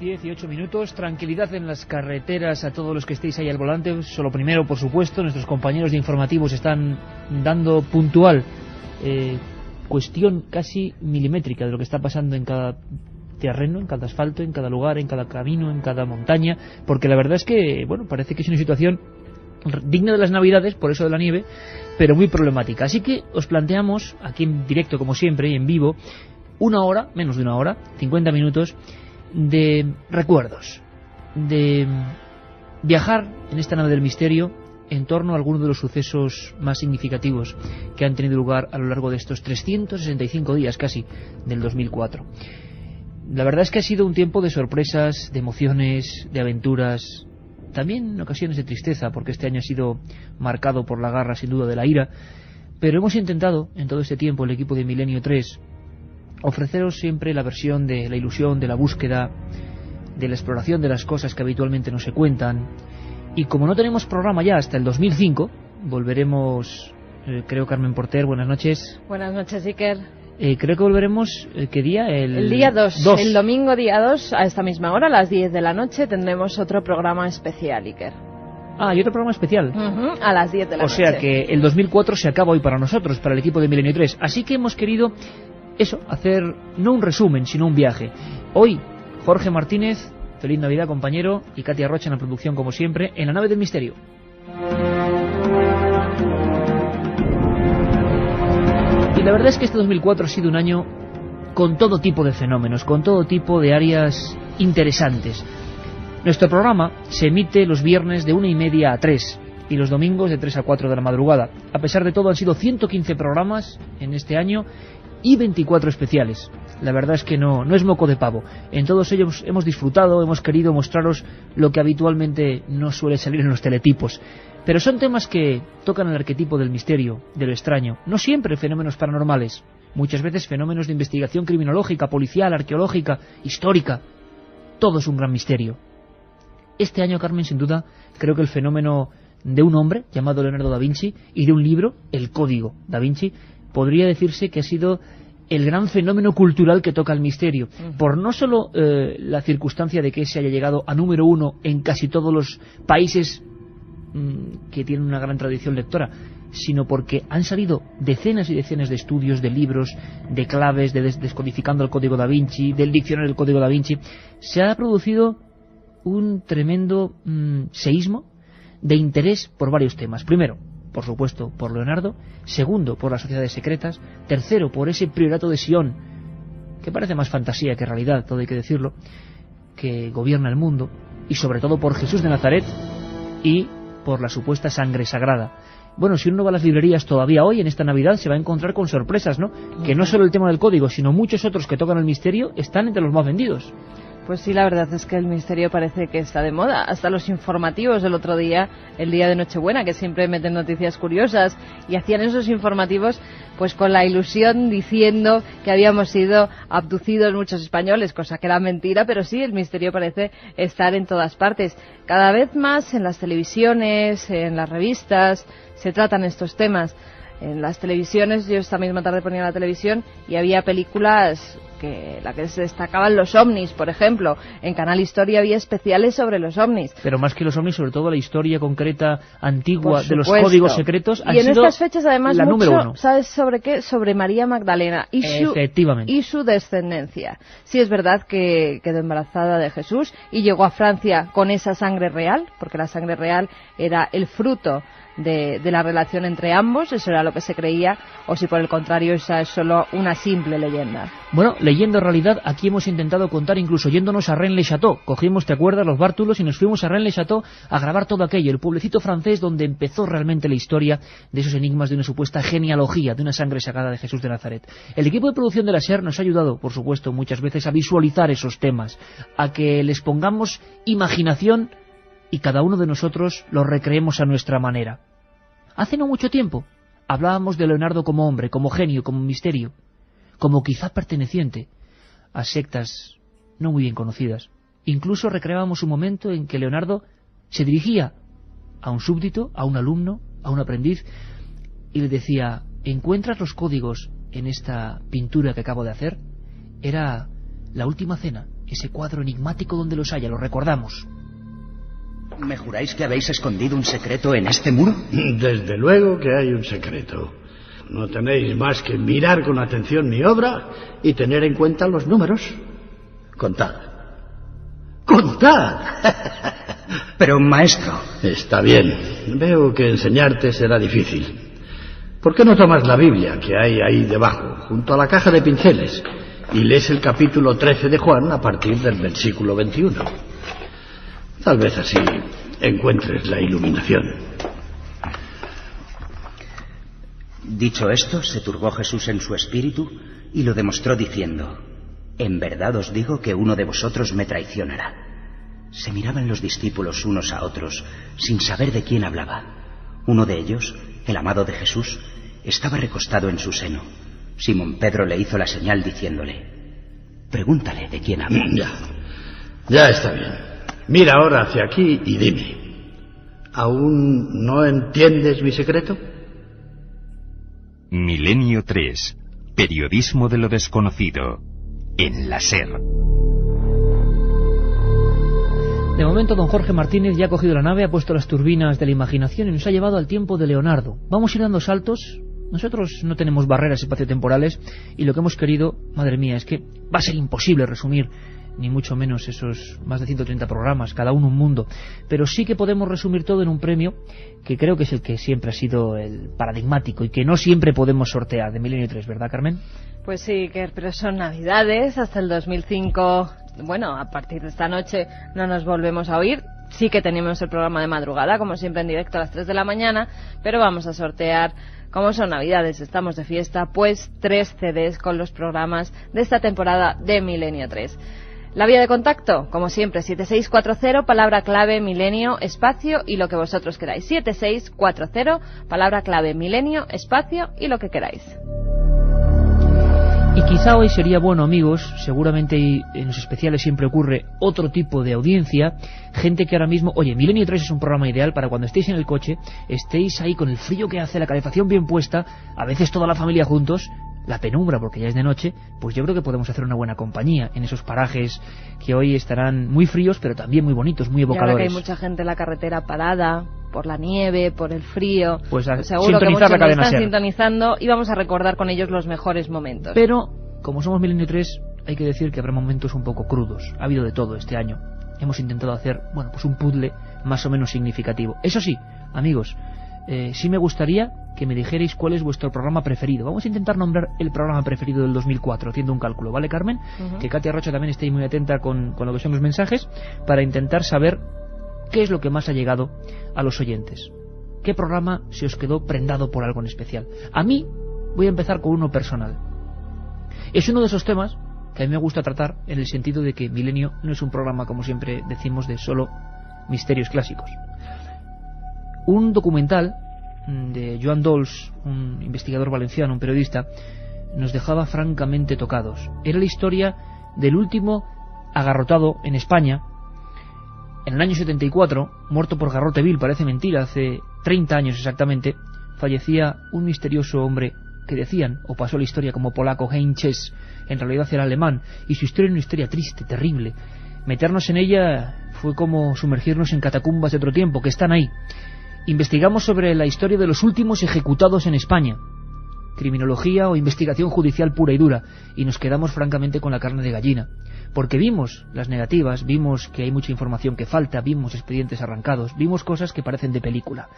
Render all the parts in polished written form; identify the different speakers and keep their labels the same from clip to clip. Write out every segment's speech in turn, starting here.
Speaker 1: 18 minutos, tranquilidad en las carreteras a todos los que estéis ahí al volante. Lo primero, por supuesto, nuestros compañeros de informativos están dando puntual cuestión casi milimétrica de lo que está pasando en cada terreno, en cada asfalto, en cada lugar, en cada camino, en cada montaña, porque la verdad es que, bueno, parece que es una situación digna de las Navidades, por eso de la nieve, pero muy problemática. Así que os planteamos, aquí en directo como siempre y en vivo, una hora, menos de una hora, 50 minutos, de recuerdos, de viajar en esta nave del misterio en torno a algunos de los sucesos más significativos que han tenido lugar a lo largo de estos 365 días casi del 2004. La verdad es que ha sido un tiempo de sorpresas, de emociones, de aventuras, también en ocasiones de tristeza, porque este año ha sido marcado por la garra, sin duda, de la ira, pero hemos intentado, en todo este tiempo, el equipo de Milenio 3, ofreceros siempre la versión de la ilusión, de la búsqueda, de la exploración de las cosas que habitualmente no se cuentan. Y como no tenemos programa ya hasta el 2005, volveremos, creo, Carmen Porter, buenas noches.
Speaker 2: Buenas noches, Iker.
Speaker 1: Creo que volveremos, ¿qué día?
Speaker 2: El día 2. El domingo día 2, a esta misma hora, a las 10 de la noche, tendremos otro programa especial, Iker.
Speaker 1: Ah, y otro programa especial.
Speaker 2: A las 10 de la noche.
Speaker 1: O sea que el 2004 se acaba hoy para nosotros, para el equipo de Milenio 3. Así que hemos querido hacer no un resumen, sino un viaje. Hoy, Jorge Martínez, feliz Navidad, compañero, y Katia Rocha en la producción, como siempre, en la nave del misterio. Y la verdad es que este 2004 ha sido un año con todo tipo de fenómenos, con todo tipo de áreas interesantes. Nuestro programa se emite los viernes de 1:30 a 3 y los domingos de 3 a 4 de la madrugada. A pesar de todo, han sido 115 programas en este año y 24 especiales. La verdad es que no es moco de pavo. En todos ellos hemos disfrutado, hemos querido mostraros lo que habitualmente no suele salir en los teletipos. Pero son temas que tocan el arquetipo del misterio, de lo extraño. No siempre fenómenos paranormales. Muchas veces fenómenos de investigación criminológica, policial, arqueológica, histórica. Todo es un gran misterio. Este año, Carmen, sin duda, creo que el fenómeno de un hombre llamado Leonardo da Vinci y de un libro, El Código da Vinci, podría decirse que ha sido el gran fenómeno cultural que toca el misterio, por no solo la circunstancia de que se haya llegado a número 1 en casi todos los países que tienen una gran tradición lectora, sino porque han salido decenas y decenas de estudios, de libros, de claves, de descodificando el Código da Vinci, del diccionario del Código da Vinci. Se ha producido un tremendo seísmo de interés por varios temas. Primero, por supuesto, por Leonardo. Segundo, por las sociedades secretas. Tercero, por ese priorato de Sion, que parece más fantasía que realidad, todo hay que decirlo, que gobierna el mundo. Y sobre todo por Jesús de Nazaret y por la supuesta sangre sagrada. Bueno, si uno va a las librerías todavía hoy, en esta Navidad, se va a encontrar con sorpresas, ¿no? Que no solo el tema del código, sino muchos otros que tocan el misterio están entre los más vendidos.
Speaker 2: Pues sí, la verdad es que el misterio parece que está de moda. Hasta los informativos del otro día, el día de Nochebuena, que siempre meten noticias curiosas, y hacían esos informativos pues con la ilusión diciendo que habíamos sido abducidos muchos españoles, cosa que era mentira, pero sí, el misterio parece estar en todas partes. Cada vez más en las televisiones, en las revistas, se tratan estos temas. En las televisiones, yo esta misma tarde ponía la televisión y había películas la que se destacaban los ovnis, por ejemplo. En Canal Historia había especiales sobre los ovnis.
Speaker 1: Pero más que los ovnis, sobre todo la historia concreta, antigua, de los códigos secretos.
Speaker 2: Y en estas fechas, además,
Speaker 1: la
Speaker 2: mucho,
Speaker 1: número 1.
Speaker 2: ¿Sabes sobre qué? Sobre María Magdalena y su descendencia. Sí, es verdad que quedó embarazada de Jesús y llegó a Francia con esa sangre real, porque la sangre real era el fruto de la relación entre ambos, eso era lo que se creía, o si por el contrario esa es solo una simple leyenda.
Speaker 1: Bueno, leyenda en realidad, aquí hemos intentado contar incluso yéndonos a Rennes-le-Château. Cogimos, ¿te acuerdas?, los bártulos y nos fuimos a Rennes-le-Château a grabar todo aquello, el pueblecito francés donde empezó realmente la historia de esos enigmas de una supuesta genealogía, de una sangre sagrada de Jesús de Nazaret. El equipo de producción de la SER nos ha ayudado, por supuesto, muchas veces a visualizar esos temas, a que les pongamos imaginación y cada uno de nosotros lo recreemos a nuestra manera. Hace no mucho tiempo hablábamos de Leonardo como hombre, como genio, como misterio, como quizá perteneciente a sectas no muy bien conocidas. Incluso recreábamos un momento en que Leonardo se dirigía a un súbdito, a un alumno, a un aprendiz, y le decía: ¿encuentras los códigos en esta pintura que acabo de hacer? Era la última cena ese cuadro enigmático donde los haya, lo recordamos.
Speaker 3: ¿Me juráis que habéis escondido un secreto en este muro?
Speaker 4: Desde luego que hay un secreto. No tenéis más que mirar con atención mi obra y tener en cuenta los números. Contad. ¡Contad!
Speaker 3: Pero, maestro...
Speaker 4: Está bien. Veo que enseñarte será difícil. ¿Por qué no tomas la Biblia que hay ahí debajo, junto a la caja de pinceles, y lees el capítulo 13 de Juan a partir del versículo 21? Tal vez así encuentres la iluminación.
Speaker 3: Dicho esto, se turbó Jesús en su espíritu y lo demostró diciendo: en verdad os digo que uno de vosotros me traicionará. Se miraban los discípulos unos a otros, sin saber de quién hablaba. Uno de ellos, el amado de Jesús, estaba recostado en su seno. Simón Pedro le hizo la señal diciéndole: pregúntale de quién habla.
Speaker 4: Ya está bien. Mira ahora hacia aquí y dime, ¿aún no entiendes mi secreto?
Speaker 5: Milenio 3. Periodismo de lo desconocido. En la SER.
Speaker 1: De momento, don Jorge Martínez ya ha cogido la nave, ha puesto las turbinas de la imaginación y nos ha llevado al tiempo de Leonardo. Vamos a ir dando saltos. Nosotros no tenemos barreras espaciotemporales y lo que hemos querido, madre mía, es que va a ser imposible resumir ni mucho menos esos más de 130 programas, cada uno un mundo, pero sí que podemos resumir todo en un premio que creo que es el que siempre ha sido el paradigmático y que no siempre podemos sortear, de Milenio 3, ¿verdad, Carmen?
Speaker 2: Pues sí, pero son navidades, hasta el 2005, bueno, a partir de esta noche no nos volvemos a oír. Sí que tenemos el programa de madrugada, como siempre en directo a las 3 de la mañana, pero vamos a sortear, como son navidades, estamos de fiesta, pues 3 CDs con los programas de esta temporada de Milenio 3. La vía de contacto, como siempre, 7640, palabra clave milenio, espacio y lo que vosotros queráis. 7640, palabra clave milenio, espacio y lo que queráis.
Speaker 1: Y quizá hoy sería bueno, amigos, seguramente en los especiales siempre ocurre otro tipo de audiencia, gente que ahora mismo, oye, Milenio 3 es un programa ideal para cuando estéis en el coche, estéis ahí con el frío que hace, la calefacción bien puesta, a veces toda la familia juntos, la penumbra porque ya es de noche, pues yo creo que podemos hacer una buena compañía en esos parajes que hoy estarán muy fríos pero también muy bonitos, muy evocadores.
Speaker 2: Y ahora que hay mucha gente en la carretera parada por la nieve, por el frío,
Speaker 1: pues
Speaker 2: seguro que muchos nos están sintonizando y vamos a recordar con ellos los mejores momentos.
Speaker 1: Pero como somos Milenio 3 hay que decir que habrá momentos un poco crudos, ha habido de todo este año. Hemos intentado hacer, bueno, pues un puzzle más o menos significativo. Eso sí, amigos, sí me gustaría que me dijerais cuál es vuestro programa preferido. Vamos a intentar nombrar el programa preferido del 2004, haciendo un cálculo, ¿vale, Carmen? Que Katia Rocha también esté muy atenta con lo que son los mensajes, para intentar saber qué es lo que más ha llegado a los oyentes. ¿Qué programa se os quedó prendado por algo en especial? A mí, voy a empezar con uno personal. Es uno de esos temas que a mí me gusta tratar, en el sentido de que Milenio no es un programa, como siempre decimos, de solo misterios clásicos. Un documental de Joan Dols, un investigador valenciano, un periodista, nos dejaba francamente tocados. Era la historia del último agarrotado en España en el año 74, muerto por garrote vil, parece mentira, hace 30 años exactamente, fallecía un misterioso hombre que decían, o pasó la historia como polaco, Heinz Chess, en realidad era alemán, y su historia era una historia triste, terrible. Meternos en ella fue como sumergirnos en catacumbas de otro tiempo, que están ahí. Investigamos sobre la historia de los últimos ejecutados en España, criminología o investigación judicial pura y dura, y nos quedamos francamente con la carne de gallina, porque vimos las negativas, vimos que hay mucha información que falta, vimos expedientes arrancados, vimos cosas que parecen de película.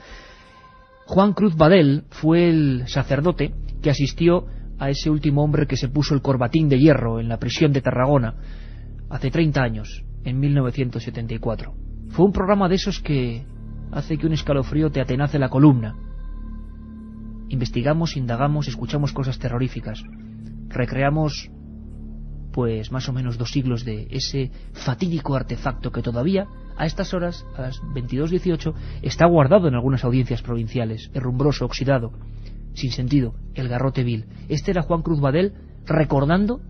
Speaker 1: Juan Cruz Badel fue el sacerdote que asistió a ese último hombre que se puso el corbatín de hierro en la prisión de Tarragona hace 30 años, en 1974. Fue un programa de esos que hace que un escalofrío te atenace la columna. Investigamos, indagamos, escuchamos cosas terroríficas. Recreamos, pues, más o menos 2 siglos de ese fatídico artefacto que todavía, a estas horas, a las 22:18, está guardado en algunas audiencias provinciales, herrumbroso, oxidado, sin sentido, el garrote vil. Este era Juan Cruz Badel recordando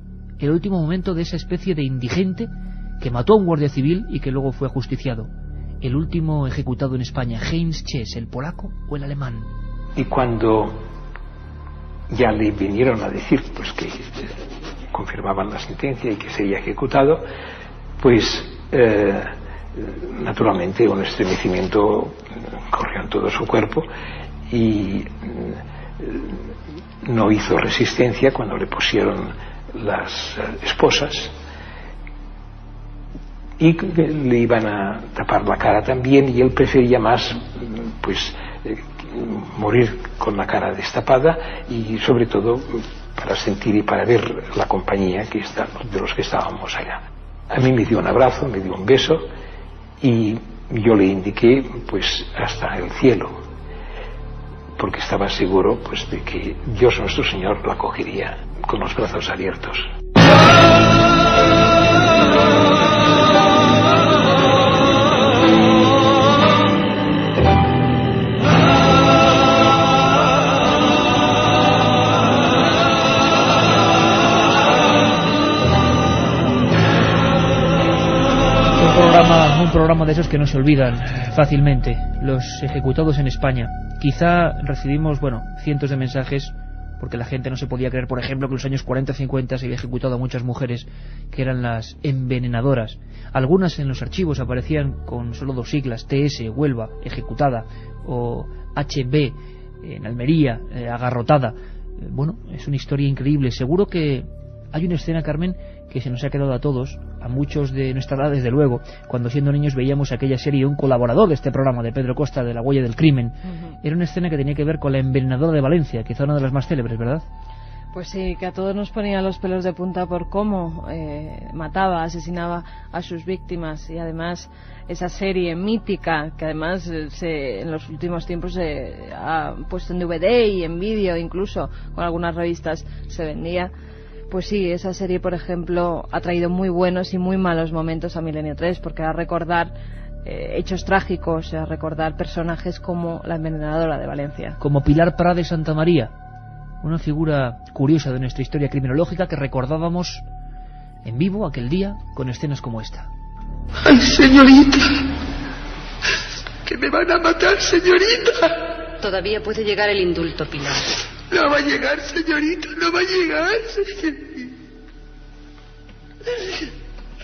Speaker 1: el último momento de esa especie de indigente que mató a un guardia civil y que luego fue ajusticiado. El último ejecutado en España, Heinz Chess, el polaco o el alemán.
Speaker 6: Y cuando ya le vinieron a decir pues que confirmaban la sentencia y que sería ejecutado, pues naturalmente un estremecimiento corrió en todo su cuerpo y no hizo resistencia cuando le pusieron las esposas y le iban a tapar la cara también, y él prefería más pues morir con la cara destapada, y sobre todo para sentir y para ver la compañía de los que estábamos allá. A mí me dio un abrazo, me dio un beso, y yo le indiqué pues hasta el cielo, porque estaba seguro pues de que Dios nuestro Señor la acogería con los brazos abiertos.
Speaker 1: Un programa de esos que no se olvidan fácilmente, los ejecutados en España. Quizá recibimos, cientos de mensajes, porque la gente no se podía creer, por ejemplo, que en los años 40-50 se había ejecutado a muchas mujeres que eran las envenenadoras. Algunas en los archivos aparecían con solo 2 siglas, TS, Huelva, ejecutada, o HB, en Almería, agarrotada. Es una historia increíble. Seguro que hay una escena, Carmen, que se nos ha quedado a todos, a muchos de nuestra edad desde luego, cuando siendo niños veíamos aquella serie, un colaborador de este programa, de Pedro Costa, de La huella del crimen. Era una escena que tenía que ver con la envenenadora de Valencia, quizá una de las más célebres, ¿verdad?
Speaker 2: Pues sí, que a todos nos ponía los pelos de punta por cómo mataba, asesinaba a sus víctimas, y además esa serie mítica que además en los últimos tiempos se ha puesto en DVD y en vídeo, incluso con algunas revistas se vendía. Pues sí, esa serie, por ejemplo, ha traído muy buenos y muy malos momentos a Milenio 3, porque a recordar hechos trágicos, a recordar personajes como la envenenadora de Valencia.
Speaker 1: Como Pilar Prades Santamaría, una figura curiosa de nuestra historia criminológica que recordábamos en vivo aquel día con escenas como esta.
Speaker 7: ¡Ay, señorita! ¡Que me van a matar, señorita!
Speaker 8: Todavía puede llegar el indulto, Pilar.
Speaker 7: No va a llegar, señorita, no va a llegar, señorita.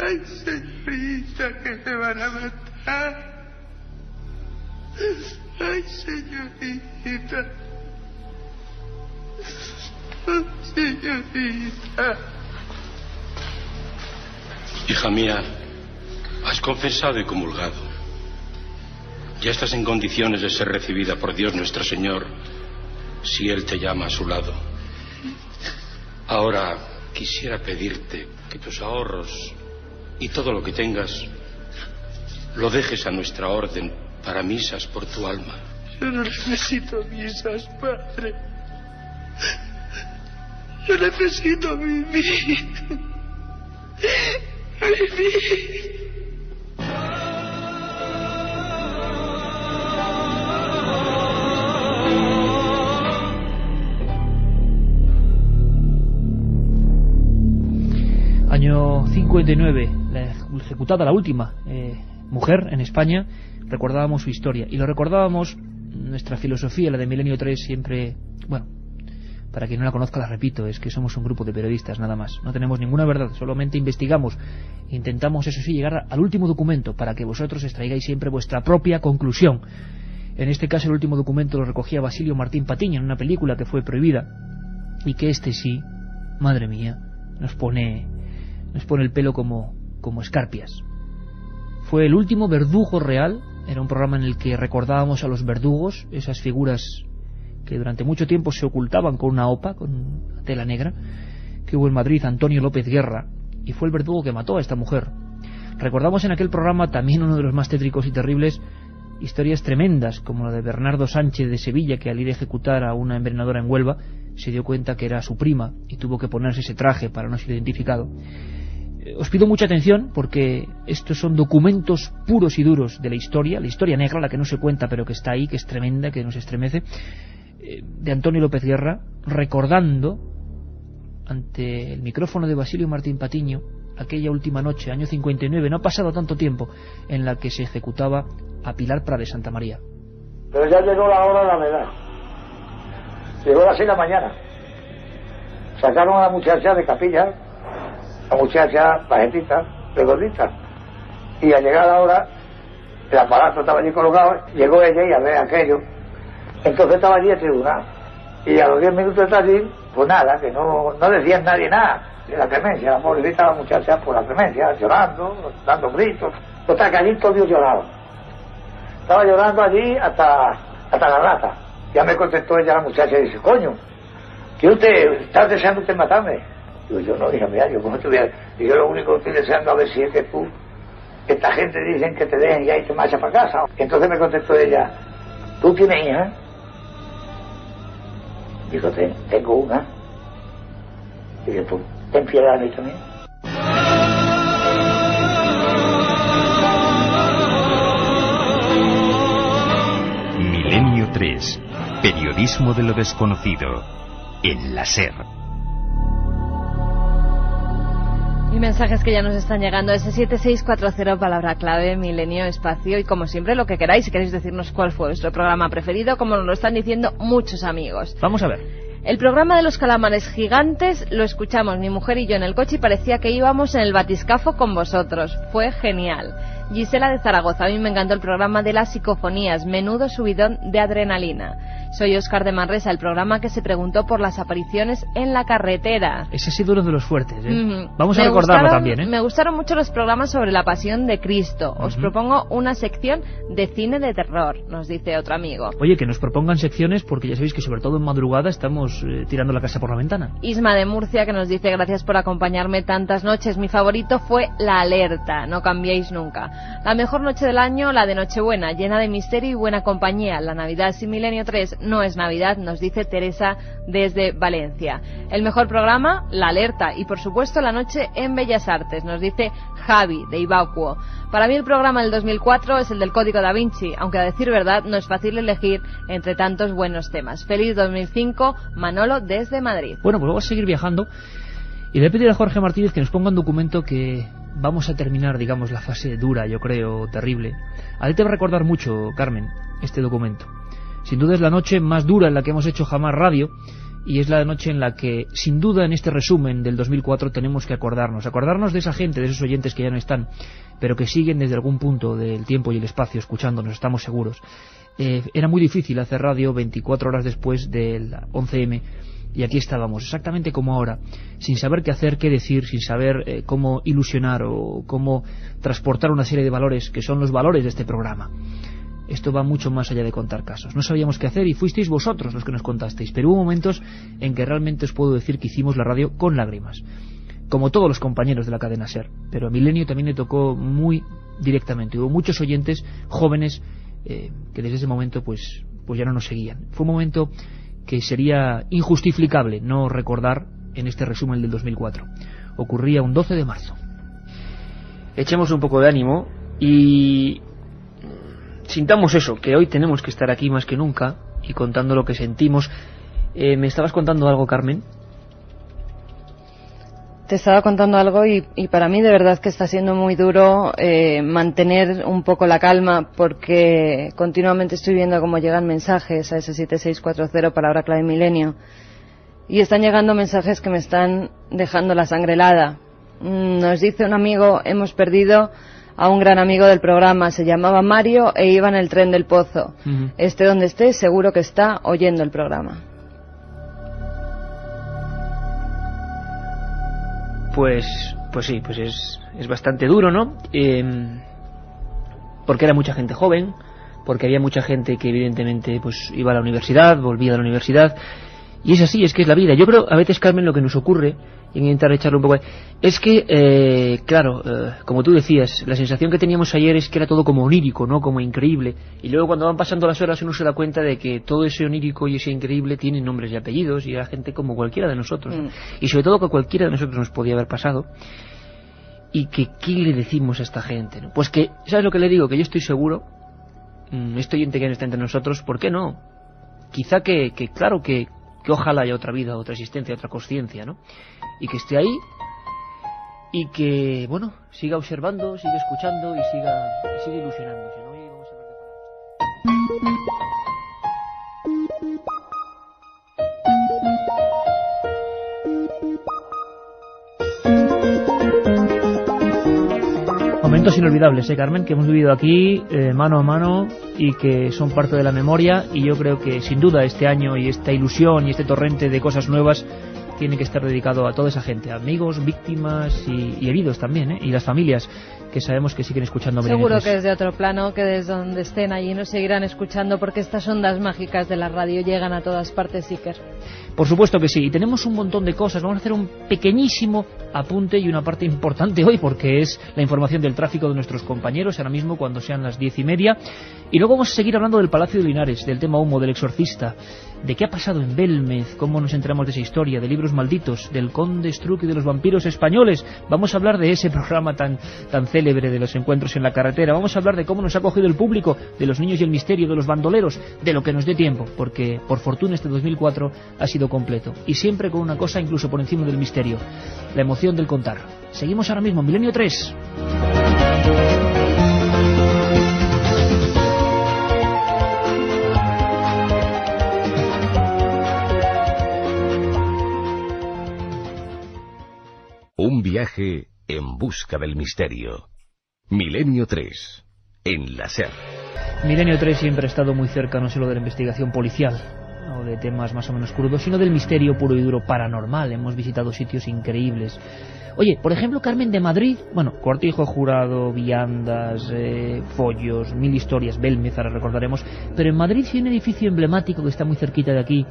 Speaker 7: Ay, señorita, que me van a matar. Ay, señorita. Ay, señorita.
Speaker 9: Hija mía, has confesado y comulgado. Ya estás en condiciones de ser recibida por Dios nuestro Señor, si Él te llama a su lado. Ahora quisiera pedirte que tus ahorros y todo lo que tengas lo dejes a nuestra orden para misas por tu alma.
Speaker 7: Yo no necesito misas, padre. Yo necesito vivir. Vivir.
Speaker 1: Año 59, la ejecutada, la última mujer en España. Recordábamos su historia, y lo recordábamos, nuestra filosofía, la de Milenio 3, siempre, para quien no la conozca la repito, es que somos un grupo de periodistas nada más, no tenemos ninguna verdad, solamente investigamos, intentamos eso sí llegar al último documento para que vosotros extraigáis siempre vuestra propia conclusión. En este caso el último documento lo recogía Basilio Martín Patiño en una película que fue prohibida, y que sí, madre mía, nos pone el pelo como escarpias. Fue el último verdugo real. Era un programa en el que recordábamos a los verdugos, esas figuras que durante mucho tiempo se ocultaban con una opa, con tela negra, que hubo en Madrid, Antonio López Guerra, y fue el verdugo que mató a esta mujer. Recordamos en aquel programa también uno de los más tétricos y terribles, historias tremendas, como la de Bernardo Sánchez de Sevilla, que al ir a ejecutar a una envenenadora en Huelva se dio cuenta que era su prima y tuvo que ponerse ese traje para no ser identificado. Os pido mucha atención, porque estos son documentos puros y duros de la historia negra, la que no se cuenta pero que está ahí, que es tremenda, que nos estremece, de Antonio López Guerra, recordando ante el micrófono de Basilio Martín Patiño aquella última noche, año 59, no ha pasado tanto tiempo, en la que se ejecutaba a Pilar Prades Santamaría.
Speaker 10: Pero ya llegó la hora de la verdad. Llegó las 6 de la mañana. Sacaron a la muchacha de capilla, la muchacha bajetita, redondita, Y al llegar la hora, el aparato estaba allí colocado, llegó ella y a ver aquello. Entonces estaba allí el tribunal. Y a los 10 minutos de estar allí, pues nada, que no decían nadie nada de la clemencia. La pobrecita, la muchacha, por la clemencia, llorando, dando gritos. Total, que allí todo Dios lloraba. Estaba llorando allí hasta la rata. Ya me contestó ella, la muchacha, y dice, coño, ¿que usted está deseando usted matarme? Digo, yo no, hija mía, yo como estuviera. Y yo lo único que estoy deseando a ver si es que tú, esta gente dicen que te dejen ya y te marchas para casa. Entonces me contestó ella, ¿tú tienes hija? Digo, tengo una. Y dije, pues, ten piedad de mí también.
Speaker 5: Milenio 3. Periodismo de lo desconocido. En la SER.
Speaker 2: Y mensajes que ya nos están llegando. Ese 7640, palabra clave, Milenio, espacio. Y como siempre, lo que queráis. Si queréis decirnos cuál fue vuestro programa preferido, como nos lo están diciendo muchos amigos.
Speaker 1: Vamos a ver.
Speaker 2: El programa de los calamares gigantes lo escuchamos mi mujer y yo en el coche y parecía que íbamos en el batiscafo con vosotros. Fue genial. Gisela de Zaragoza, a mí me encantó el programa de las psicofonías, menudo subidón de adrenalina. Soy Óscar de Manresa, el programa que se preguntó por las apariciones en la carretera.
Speaker 1: Ese ha sido uno de los fuertes, ¿eh? Vamos a recordarlo también, ¿eh?
Speaker 2: Me gustaron mucho los programas sobre la pasión de Cristo. Os propongo una sección de cine de terror, nos dice otro amigo.
Speaker 1: Oye, que nos propongan secciones porque ya sabéis que sobre todo en madrugada estamos tirando la casa por la ventana.
Speaker 2: Isma de Murcia, que nos dice, gracias por acompañarme tantas noches. Mi favorito fue La Alerta, no cambiéis nunca. La mejor noche del año, la de Nochebuena, llena de misterio y buena compañía. La Navidad sin Milenio 3 no es Navidad, nos dice Teresa desde Valencia. El mejor programa, La Alerta, y por supuesto La Noche en Bellas Artes, nos dice Javi de Ibacuo. Para mí el programa del 2004 es el del Código Da Vinci, aunque a decir verdad no es fácil elegir entre tantos buenos temas. Feliz 2005, Manolo desde Madrid.
Speaker 1: Bueno, pues vamos a seguir viajando y le voy a pedir a Jorge Martínez que nos ponga un documento que vamos a terminar, digamos, la fase dura, yo creo, terrible. A ti te va a recordar mucho, Carmen, este documento. Sin duda es la noche más dura en la que hemos hecho jamás radio, y es la noche en la que, sin duda, en este resumen del 2004 tenemos que acordarnos de esa gente, de esos oyentes que ya no están, pero que siguen desde algún punto del tiempo y el espacio escuchándonos, estamos seguros. Era muy difícil hacer radio 24 horas después del 11M, y aquí estábamos, exactamente como ahora, sin saber qué hacer, qué decir, sin saber cómo ilusionar o cómo transportar una serie de valores que son los valores de este programa. Esto va mucho más allá de contar casos. No sabíamos qué hacer y fuisteis vosotros los que nos contasteis, pero hubo momentos en que realmente os puedo decir que hicimos la radio con lágrimas, como todos los compañeros de la cadena SER, pero a Milenio también le tocó muy directamente. Hubo muchos oyentes jóvenes que desde ese momento pues ya no nos seguían. Fue un momento que sería injustificable no recordar en este resumen del 2004. Ocurría un 12 de marzo. Echemos un poco de ánimo y sintamos eso, que hoy tenemos que estar aquí más que nunca y contando lo que sentimos. ¿Me estabas contando algo, Carmen?
Speaker 2: Te estaba contando algo y para mí de verdad que está siendo muy duro mantener un poco la calma, porque continuamente estoy viendo cómo llegan mensajes a ese 7640, palabra clave Milenio, y están llegando mensajes que me están dejando la sangre helada. Nos dice un amigo, hemos perdido a un gran amigo del programa, se llamaba Mario e iba en el tren del Pozo. Esté donde esté, seguro que está oyendo el programa.
Speaker 1: Pues sí, pues es bastante duro, ¿no? Porque era mucha gente joven, porque había mucha gente que evidentemente pues iba a la universidad, volvía de la universidad, y es así, es que es la vida. Yo creo a veces, Carmen, lo que nos ocurre, y intentar echarlo un poco, es que, claro, como tú decías, la sensación que teníamos ayer es que era todo como onírico, ¿no? Como increíble, y luego cuando van pasando las horas uno se da cuenta de que todo ese onírico y ese increíble tiene nombres y apellidos, y era gente como cualquiera de nosotros, ¿no? Y sobre todo que cualquiera de nosotros nos podía haber pasado, y que ¿qué le decimos a esta gente, ¿no? Pues que, ¿sabes lo que le digo? Que yo estoy seguro, este oyente que no está entre nosotros, ¿por qué no? Quizá que claro que ojalá haya otra vida, otra existencia, otra consciencia, ¿no? Y que esté ahí y que, bueno, siga observando, siga escuchando y siga ilusionándose, ¿no? Y vamos a ver Momentos inolvidables, Carmen, que hemos vivido aquí mano a mano y que son parte de la memoria, y yo creo que sin duda este año y esta ilusión y este torrente de cosas nuevas tiene que estar dedicado a toda esa gente, amigos, víctimas y heridos también, y las familias que sabemos que siguen escuchando.
Speaker 2: Seguro que desde otro plano, que desde donde estén allí nos seguirán escuchando, porque estas ondas mágicas de la radio llegan a todas partes, Iker.
Speaker 1: Por supuesto que sí, y tenemos un montón de cosas. Vamos a hacer un pequeñísimo apunte y una parte importante hoy, porque es la información del tráfico de nuestros compañeros ahora mismo cuando sean las 10:30, y luego vamos a seguir hablando del Palacio de Linares, del tema Humo, del exorcista, de qué ha pasado en Belmez, cómo nos enteramos de esa historia, de libros malditos, del conde Struck y de los vampiros españoles. Vamos a hablar de ese programa tan célebre de los encuentros en la carretera. Vamos a hablar de cómo nos ha cogido el público, de los niños y el misterio, de los bandoleros, de lo que nos dé tiempo, porque por fortuna este 2004 ha sido completo, y siempre con una cosa incluso por encima del misterio: la emoción del contar. Seguimos ahora mismo en Milenio 3.
Speaker 11: Un viaje en busca del misterio. Milenio 3, en la SER.
Speaker 1: Milenio 3 siempre ha estado muy cerca no solo de la investigación policial o de temas más o menos crudos, sino del misterio puro y duro paranormal. Hemos visitado sitios increíbles. Oye, por ejemplo, Carmen, de Madrid, bueno, Cortijo Jurado, viandas, follos, mil historias, Belmez, ahora recordaremos, pero en Madrid sí hay un edificio emblemático que está muy cerquita de aquí,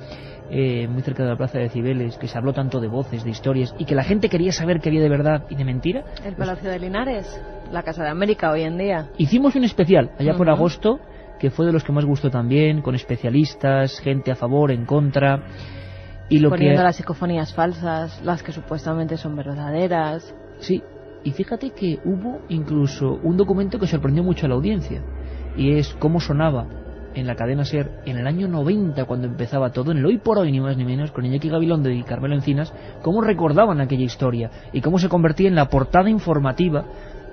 Speaker 1: muy cerca de la Plaza de Cibeles, que se habló tanto de voces, de historias, y que la gente quería saber qué había de verdad y de mentira.
Speaker 2: El Palacio de Linares, la Casa de América hoy en día.
Speaker 1: Hicimos un especial allá por agosto, que fue de los que más gustó también, con especialistas, gente a favor, en contra, y lo
Speaker 2: poniendo
Speaker 1: que...
Speaker 2: las psicofonías falsas, las que supuestamente son verdaderas.
Speaker 1: Sí, y fíjate que hubo incluso un documento que sorprendió mucho a la audiencia, y es cómo sonaba en la cadena SER en el año 90, cuando empezaba todo, en el Hoy por Hoy, ni más ni menos, con Iñaki Gabilondo y Carmelo Encinas, cómo recordaban aquella historia y cómo se convertía en la portada informativa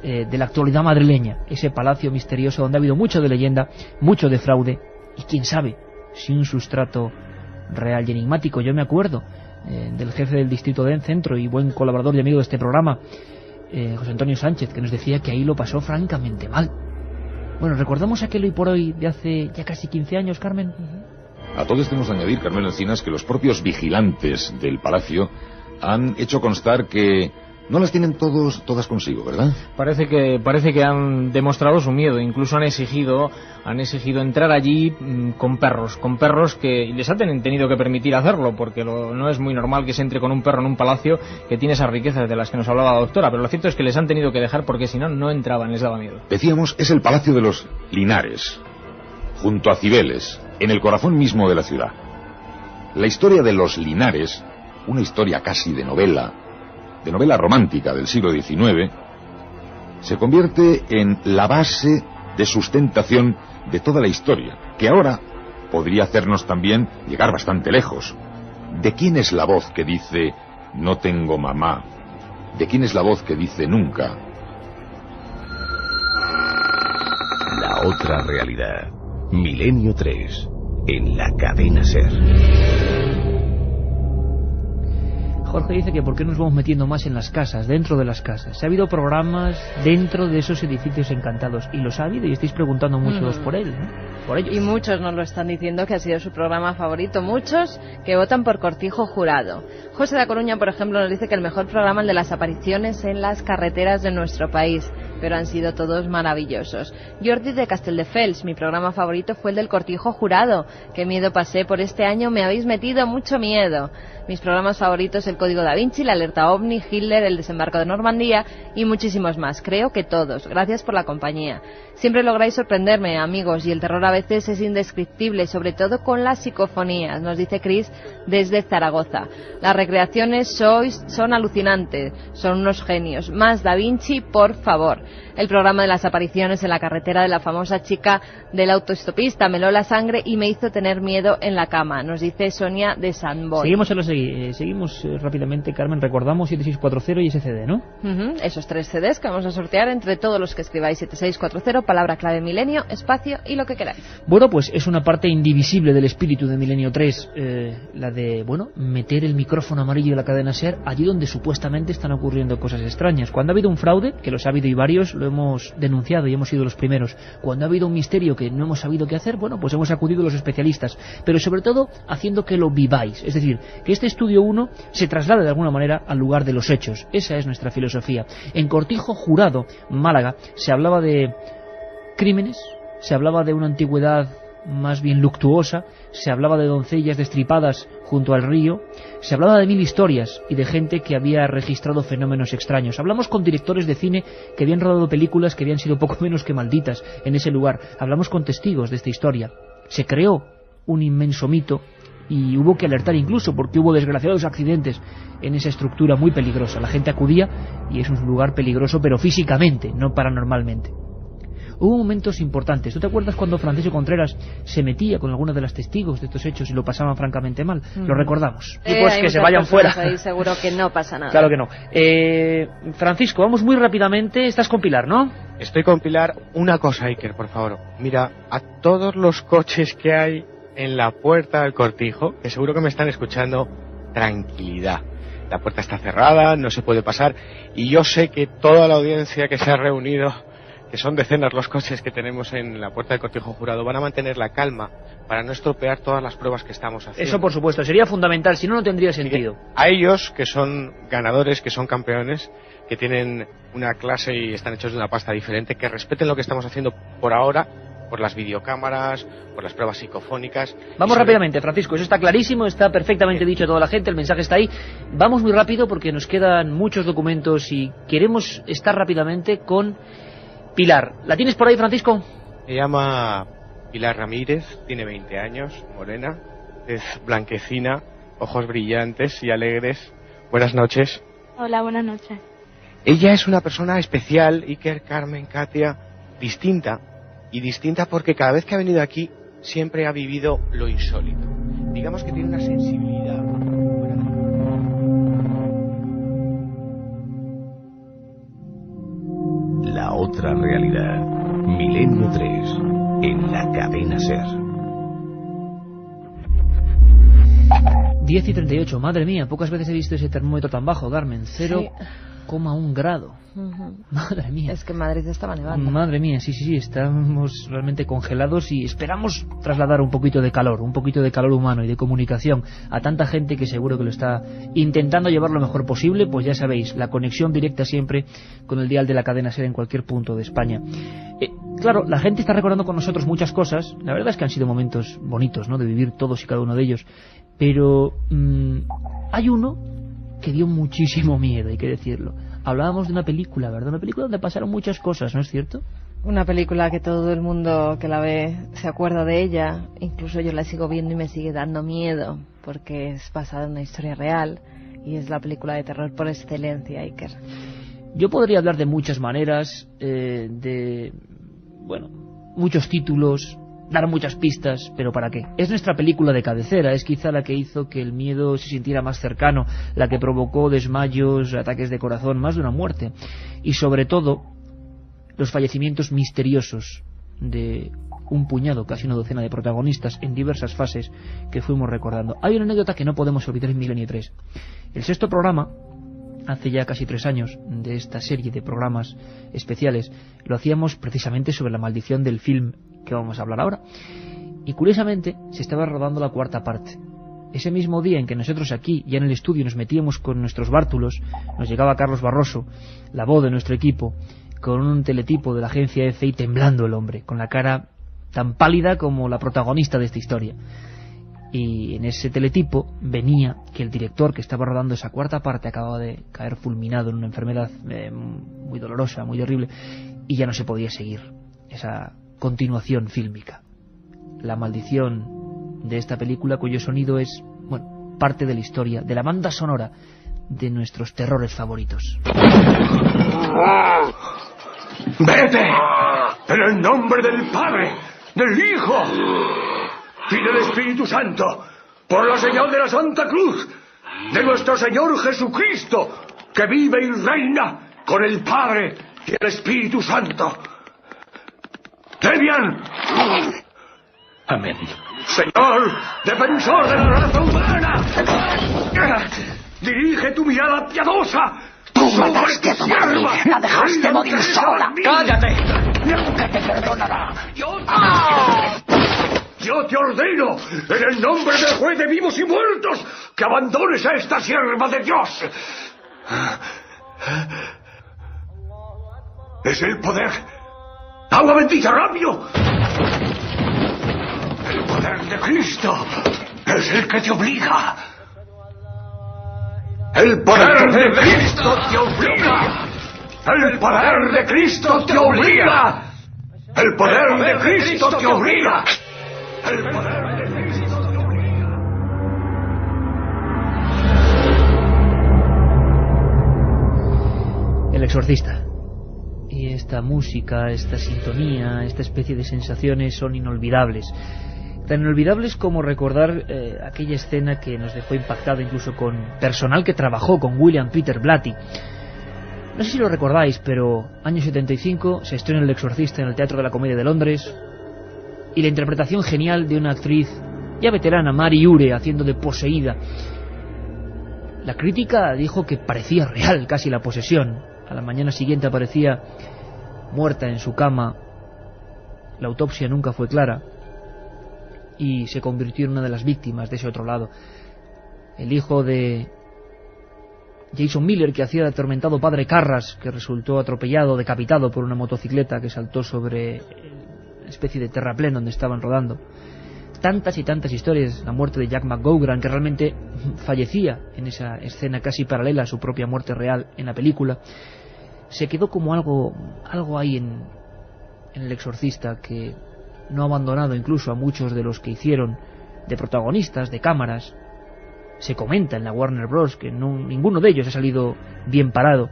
Speaker 1: de la actualidad madrileña, ese palacio misterioso donde ha habido mucho de leyenda, mucho de fraude, y quién sabe si un sustrato real y enigmático. Yo me acuerdo del jefe del distrito de Centro y buen colaborador y amigo de este programa, José Antonio Sánchez, que nos decía que ahí lo pasó francamente mal. Bueno, recordamos aquel Hoy por Hoy de hace ya casi 15 años, Carmen.
Speaker 12: A todo esto debemos añadir, Carmelo Encinas, que los propios vigilantes del palacio han hecho constar que no las tienen todas consigo, ¿verdad?
Speaker 13: Parece que han demostrado su miedo, incluso han exigido entrar allí con perros que les han tenido que permitir hacerlo, porque no es muy normal que se entre con un perro en un palacio que tiene esas riquezas de las que nos hablaba la doctora, pero lo cierto es que les han tenido que dejar porque si no, no entraban, les daba miedo.
Speaker 12: Decíamos, es el Palacio de los Linares, junto a Cibeles, en el corazón mismo de la ciudad. La historia de los Linares, una historia casi de novela romántica del siglo XIX, se convierte en la base de sustentación de toda la historia, que ahora podría hacernos también llegar bastante lejos. ¿De quién es la voz que dice no tengo mamá? ¿De quién es la voz que dice nunca?
Speaker 11: La otra realidad. Milenio 3, en la cadena SER.
Speaker 1: Jorge dice que por qué nos vamos metiendo más en las casas, dentro de las casas. Ha habido programas dentro de esos edificios encantados, y los ha habido, y estáis preguntando muchos por él, ¿no? Por ellos.
Speaker 2: Y muchos nos lo están diciendo que ha sido su programa favorito, muchos que votan por Cortijo Jurado. José de A Coruña, por ejemplo, nos dice que el mejor programa es el de las apariciones en las carreteras de nuestro país, pero han sido todos maravillosos. Jordi de Castelldefels, mi programa favorito fue el del Cortijo Jurado. Qué miedo pasé por este año, me habéis metido mucho miedo. Mis programas favoritos: El Código Da Vinci, La Alerta OVNI, Hitler, El Desembarco de Normandía y muchísimos más. Creo que todos. Gracias por la compañía. Siempre lográis sorprenderme, amigos, y el terror a veces es indescriptible, sobre todo con las psicofonías, nos dice Chris desde Zaragoza. Las recreaciones son alucinantes, son unos genios. Más Da Vinci, por favor. El programa de las apariciones en la carretera de la famosa chica del autoestopista me heló la sangre y me hizo tener miedo en la cama, nos dice Sonia de San Boy.
Speaker 1: Seguimos rápidamente, Carmen. Recordamos 7640 y ese CD, ¿no?
Speaker 2: Esos 3 CDs que vamos a sortear entre todos los que escribáis 7640, palabra clave Milenio, espacio y lo que queráis.
Speaker 1: Bueno, pues es una parte indivisible del espíritu de Milenio 3, la de, meter el micrófono amarillo de la cadena SER allí donde supuestamente están ocurriendo cosas extrañas. Cuando ha habido un fraude, que los ha habido y varios, misterios lo hemos denunciado y hemos sido los primeros. Cuando ha habido un misterio que no hemos sabido qué hacer, bueno, pues hemos acudido a los especialistas, pero sobre todo haciendo que lo viváis, es decir, que este estudio 1 se traslade de alguna manera al lugar de los hechos. Esa es nuestra filosofía. En Cortijo Jurado, Málaga, se hablaba de crímenes, se hablaba de una antigüedad más bien luctuosa, se hablaba de doncellas destripadas junto al río, se hablaba de 1000 historias y de gente que había registrado fenómenos extraños. Hablamos con directores de cine que habían rodado películas que habían sido poco menos que malditas en ese lugar. Hablamos con testigos de esta historia. Se creó un inmenso mito y hubo que alertar incluso porque hubo desgraciados accidentes en esa estructura muy peligrosa. La gente acudía y es un lugar peligroso, pero físicamente, no paranormalmente. Hubo momentos importantes. ¿Tú te acuerdas cuando Francisco Contreras se metía con algunos de los testigos de estos hechos y lo pasaban francamente mal? Lo recordamos. Y pues que se vayan fuera.
Speaker 2: Ahí seguro que no pasa nada.
Speaker 1: Claro que no. Francisco, vamos muy rápidamente. Estás con Pilar, ¿no?
Speaker 14: Estoy con Pilar. Una cosa, Iker, por favor. Mira, a todos los coches que hay en la puerta del Cortijo, que seguro que me están escuchando, tranquilidad. La puerta está cerrada, no se puede pasar. Y yo sé que toda la audiencia que se ha reunido, que son decenas los coches que tenemos en la puerta del Cortijo Jurado, van a mantener la calma para no estropear todas las pruebas que estamos haciendo.
Speaker 1: Eso por supuesto, sería fundamental, si no, no tendría sentido.
Speaker 14: A ellos, que son ganadores, que son campeones, que tienen una clase y están hechos de una pasta diferente, que respeten lo que estamos haciendo por ahora, por las videocámaras, por las pruebas psicofónicas.
Speaker 1: Vamos rápidamente, Francisco, eso está clarísimo, está perfectamente dicho a toda la gente, el mensaje está ahí. Vamos muy rápido porque nos quedan muchos documentos y queremos estar rápidamente con Pilar. ¿La tienes por ahí, Francisco?
Speaker 14: Se llama Pilar Ramírez, tiene 20 años, morena, es blanquecina, ojos brillantes y alegres. Buenas noches.
Speaker 15: Hola, buenas noches.
Speaker 14: Ella es una persona especial, Iker, Carmen, Katia, distinta. Y distinta porque cada vez que ha venido aquí siempre ha vivido lo insólito. Digamos que tiene una sensibilidad.
Speaker 11: La otra realidad. Milenio 3. En la cadena SER.
Speaker 1: 10:38, madre mía, pocas veces he visto ese termómetro tan bajo, Carmen. 0,1 grado. Madre mía.
Speaker 2: Es que en Madrid estaba nevando.
Speaker 1: Madre mía, sí, estamos realmente congelados y esperamos trasladar un poquito de calor humano y de comunicación a tanta gente que seguro que lo está intentando llevar lo mejor posible. Pues ya sabéis, la conexión directa siempre con el dial de la cadena SER en cualquier punto de España. Claro, la gente está recordando con nosotros muchas cosas. La verdad es que han sido momentos bonitos, ¿no?, de vivir todos y cada uno de ellos. Pero hay uno que dio muchísimo miedo, hay que decirlo. Hablábamos de una película, ¿verdad? Una película donde pasaron muchas cosas, ¿no es cierto?
Speaker 2: Una película que todo el mundo que la ve se acuerda de ella. Incluso yo la sigo viendo y me sigue dando miedo, porque es basada en una historia real y es la película de terror por excelencia, Iker.
Speaker 1: Yo podría hablar de muchas maneras, muchos títulos, dar muchas pistas, pero ¿para qué? Es nuestra película de cabecera, es quizá la que hizo que el miedo se sintiera más cercano, la que provocó desmayos, ataques de corazón, más de una muerte, y sobre todo los fallecimientos misteriosos de un puñado, casi una docena de protagonistas en diversas fases que fuimos recordando. Hay una anécdota que no podemos olvidar en Milenio 3. El 6º programa, hace ya casi 3 años, de esta serie de programas especiales, lo hacíamos precisamente sobre la maldición del film que vamos a hablar ahora, y curiosamente se estaba rodando la 4ª parte. Ese mismo día en que nosotros aquí, ya en el estudio, nos metíamos con nuestros bártulos, nos llegaba Carlos Barroso, la voz de nuestro equipo, con un teletipo de la agencia EFE, y temblando el hombre, con la cara tan pálida como la protagonista de esta historia. Y en ese teletipo venía que el director que estaba rodando esa 4ª parte acababa de caer fulminado en una enfermedad muy dolorosa, muy terrible, y ya no se podía seguir esa continuación fílmica. La maldición de esta película, cuyo sonido es, parte de la historia, de la banda sonora de nuestros terrores favoritos.
Speaker 16: ¡Vete! En el nombre del Padre, del Hijo y del Espíritu Santo, por la señal de la Santa Cruz de nuestro Señor Jesucristo, que vive y reina con el Padre y el Espíritu Santo. ¡Debian!
Speaker 6: Amén.
Speaker 16: Señor, defensor de la raza humana, dirige tu mirada piadosa, tu
Speaker 15: Tú mataste a tu madre, la dejaste morir sola.
Speaker 16: ¡Cállate!
Speaker 15: Nunca te perdonará.
Speaker 16: Yo te ordeno, en el nombre del juez de vivos y muertos, que abandones a esta sierva de Dios. Es el poder. ¡Agua bendita, rápido! El poder de Cristo es el que te obliga. El poder de Cristo te obliga. El poder de Cristo te obliga. El poder de Cristo te obliga. El poder de Cristo te obliga.
Speaker 1: El exorcista. Y esta música, esta sintonía, esta especie de sensaciones son inolvidables. Tan inolvidables como recordar aquella escena que nos dejó impactado incluso con personal que trabajó con William Peter Blatty. No sé si lo recordáis, pero año 75 se estrena El exorcista en el Teatro de la Comedia de Londres, y la interpretación genial de una actriz ya veterana, Mary Ure, haciendo de poseída. La crítica dijo que parecía real casi la posesión. A la mañana siguiente aparecía muerta en su cama. La autopsia nunca fue clara y se convirtió en una de las víctimas de ese otro lado. El hijo de Jason Miller, que hacía de atormentado padre Carras, que resultó atropellado, decapitado por una motocicleta que saltó sobre una especie de terraplén donde estaban rodando. Tantas y tantas historias. La muerte de Jack McGowan, que realmente fallecía en esa escena casi paralela a su propia muerte real en la película. Se quedó como algo ahí en El exorcista, que no ha abandonado incluso a muchos de los que hicieron de protagonistas, de cámaras. Se comenta en la Warner Bros. Que ninguno de ellos ha salido bien parado.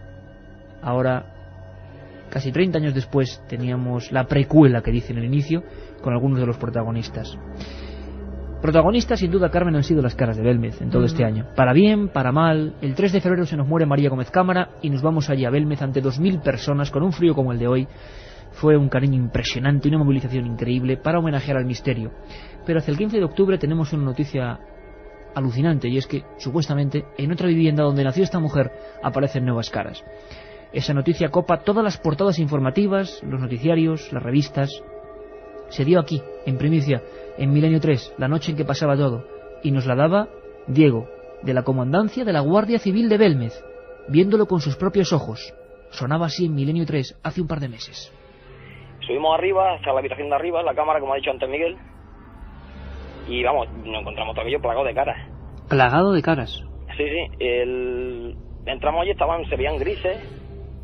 Speaker 1: Ahora, casi 30 años después, teníamos la precuela que dice en el inicio, con algunos de los protagonistas. Protagonistas, sin duda, Carmen, han sido las caras de Belmez en todo este año. Para bien, para mal. El 3 de febrero se nos muere María Gómez Cámara y nos vamos allí a Belmez ante 2000 personas con un frío como el de hoy. Fue un cariño impresionante, una movilización increíble para homenajear al misterio. Pero hacia el 15 de octubre tenemos una noticia alucinante, y es que, supuestamente, en otra vivienda donde nació esta mujer aparecen nuevas caras. Esa noticia copa todas las portadas informativas, los noticiarios, las revistas. Se dio aquí, en primicia, en Milenio 3, la noche en que pasaba todo, y nos la daba Diego, de la Comandancia de la Guardia Civil de Belmez, viéndolo con sus propios ojos. Sonaba así en Milenio 3 hace un par de meses.
Speaker 17: Subimos arriba, hasta la habitación de arriba, la cámara, como ha dicho antes Miguel, y vamos, nos encontramos todo aquello plagado de caras.
Speaker 1: ¿Plagado de caras?
Speaker 17: Sí, entramos allí, se veían grises,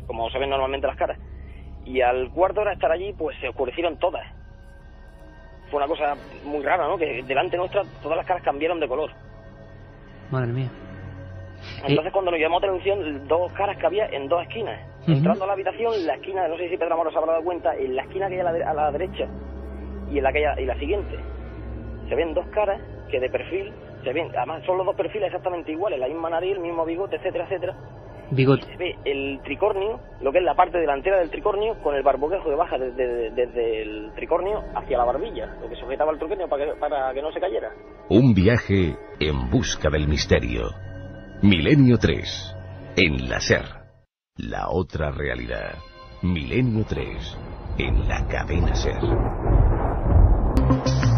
Speaker 17: como se ven normalmente las caras, y al cuarto de hora de estar allí, pues se oscurecieron todas. Fue una cosa muy rara, ¿no? Que delante nuestra todas las caras cambiaron de color.
Speaker 1: Madre mía.
Speaker 17: Entonces cuando nos llamó la atención, dos caras que había en dos esquinas. Entrando a la habitación, la esquina, no sé si Pedro Amaro se habrá dado cuenta, en la esquina que hay a la derecha y en la siguiente, se ven dos caras que de perfil, se ven, además son los dos perfiles exactamente iguales, la misma nariz, el mismo bigote, etcétera, etcétera.
Speaker 1: Bigote.
Speaker 17: Se ve el tricornio, lo que es la parte delantera del tricornio, con el barboquejo que baja desde el tricornio hacia la barbilla, lo que sujetaba el tricornio para que no se cayera.
Speaker 11: Un viaje en busca del misterio. Milenio 3, en la SER. La otra realidad. Milenio 3, en la cadena SER.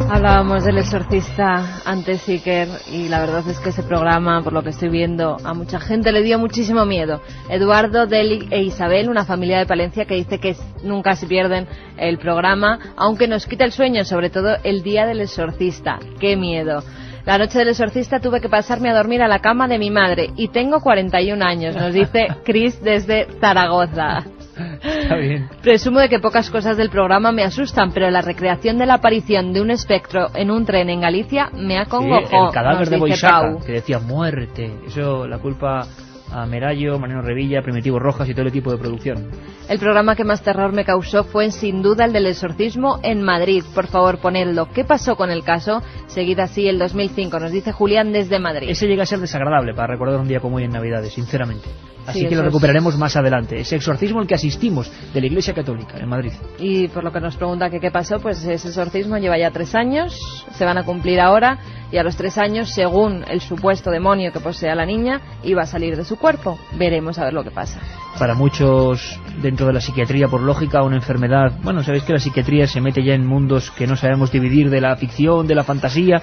Speaker 2: Hablábamos del exorcista antes, Iker, y la verdad es que ese programa, por lo que estoy viendo, a mucha gente le dio muchísimo miedo. Eduardo, Deli e Isabel, una familia de Palencia que dice que nunca se pierden el programa, aunque nos quita el sueño, sobre todo el día del exorcista. ¡Qué miedo! La noche del exorcista tuve que pasarme a dormir a la cama de mi madre y tengo 41 años, nos dice Chris desde Zaragoza.
Speaker 1: Está bien.
Speaker 2: Presumo de que pocas cosas del programa me asustan, pero la recreación de la aparición de un espectro en un tren en Galicia me acongojó.
Speaker 1: Sí, el cadáver de Boisaca, que decía muerte. Eso, la culpa a Merallo, Mariano Revilla, Primitivo Rojas y todo el equipo de producción.
Speaker 2: El programa que más terror me causó fue sin duda el del exorcismo en Madrid. Por favor, ponedlo. ¿Qué pasó con el caso? Seguid así el 2005, nos dice Julián desde Madrid.
Speaker 1: Ese llega a ser desagradable para recordar un día como hoy en Navidades, sinceramente. Así
Speaker 2: Sí,
Speaker 1: que lo
Speaker 2: eso es.
Speaker 1: recuperaremos más adelante. Ese exorcismo al que asistimos de la Iglesia Católica en Madrid.
Speaker 2: Y por lo que nos pregunta que qué pasó, pues ese exorcismo lleva ya 3 años, se van a cumplir ahora, y a los 3 años, según el supuesto demonio que posee a la niña, iba a salir de su cuerpo. Veremos a ver lo que pasa.
Speaker 1: Para muchos, dentro de la psiquiatría, por lógica, una enfermedad... Bueno, sabéis que la psiquiatría se mete ya en mundos que no sabemos dividir, de la ficción, de la fantasía,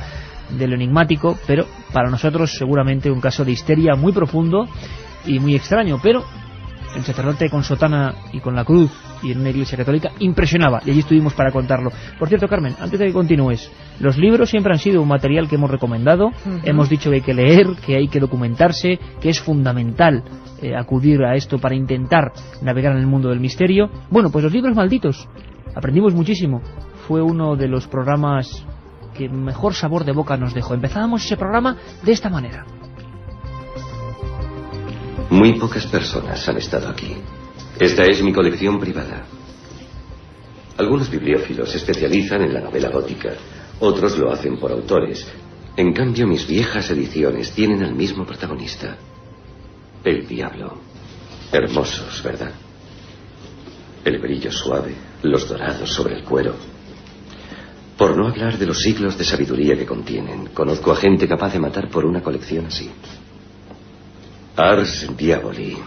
Speaker 1: de lo enigmático, pero para nosotros seguramente un caso de histeria muy profundo y muy extraño, pero el sacerdote con sotana y con la cruz y en una iglesia católica impresionaba, y allí estuvimos para contarlo. Por cierto, Carmen, antes de que continúes, los libros siempre han sido un material que hemos recomendado. Hemos dicho que hay que leer, que hay que documentarse, que es fundamental acudir a esto para intentar navegar en el mundo del misterio. Bueno, pues los libros malditos, aprendimos muchísimo. Fue uno de los programas que mejor sabor de boca nos dejó. Empezábamos ese programa de esta manera.
Speaker 18: Muy pocas personas han estado aquí. Esta es mi colección privada. Algunos bibliófilos se especializan en la novela gótica, otros lo hacen por autores. En cambio, mis viejas ediciones tienen al mismo protagonista, el diablo. Hermosos, ¿verdad? El brillo suave, los dorados sobre el cuero. Por no hablar de los siglos de sabiduría que contienen, conozco a gente capaz de matar por una colección así. Ars Diaboli.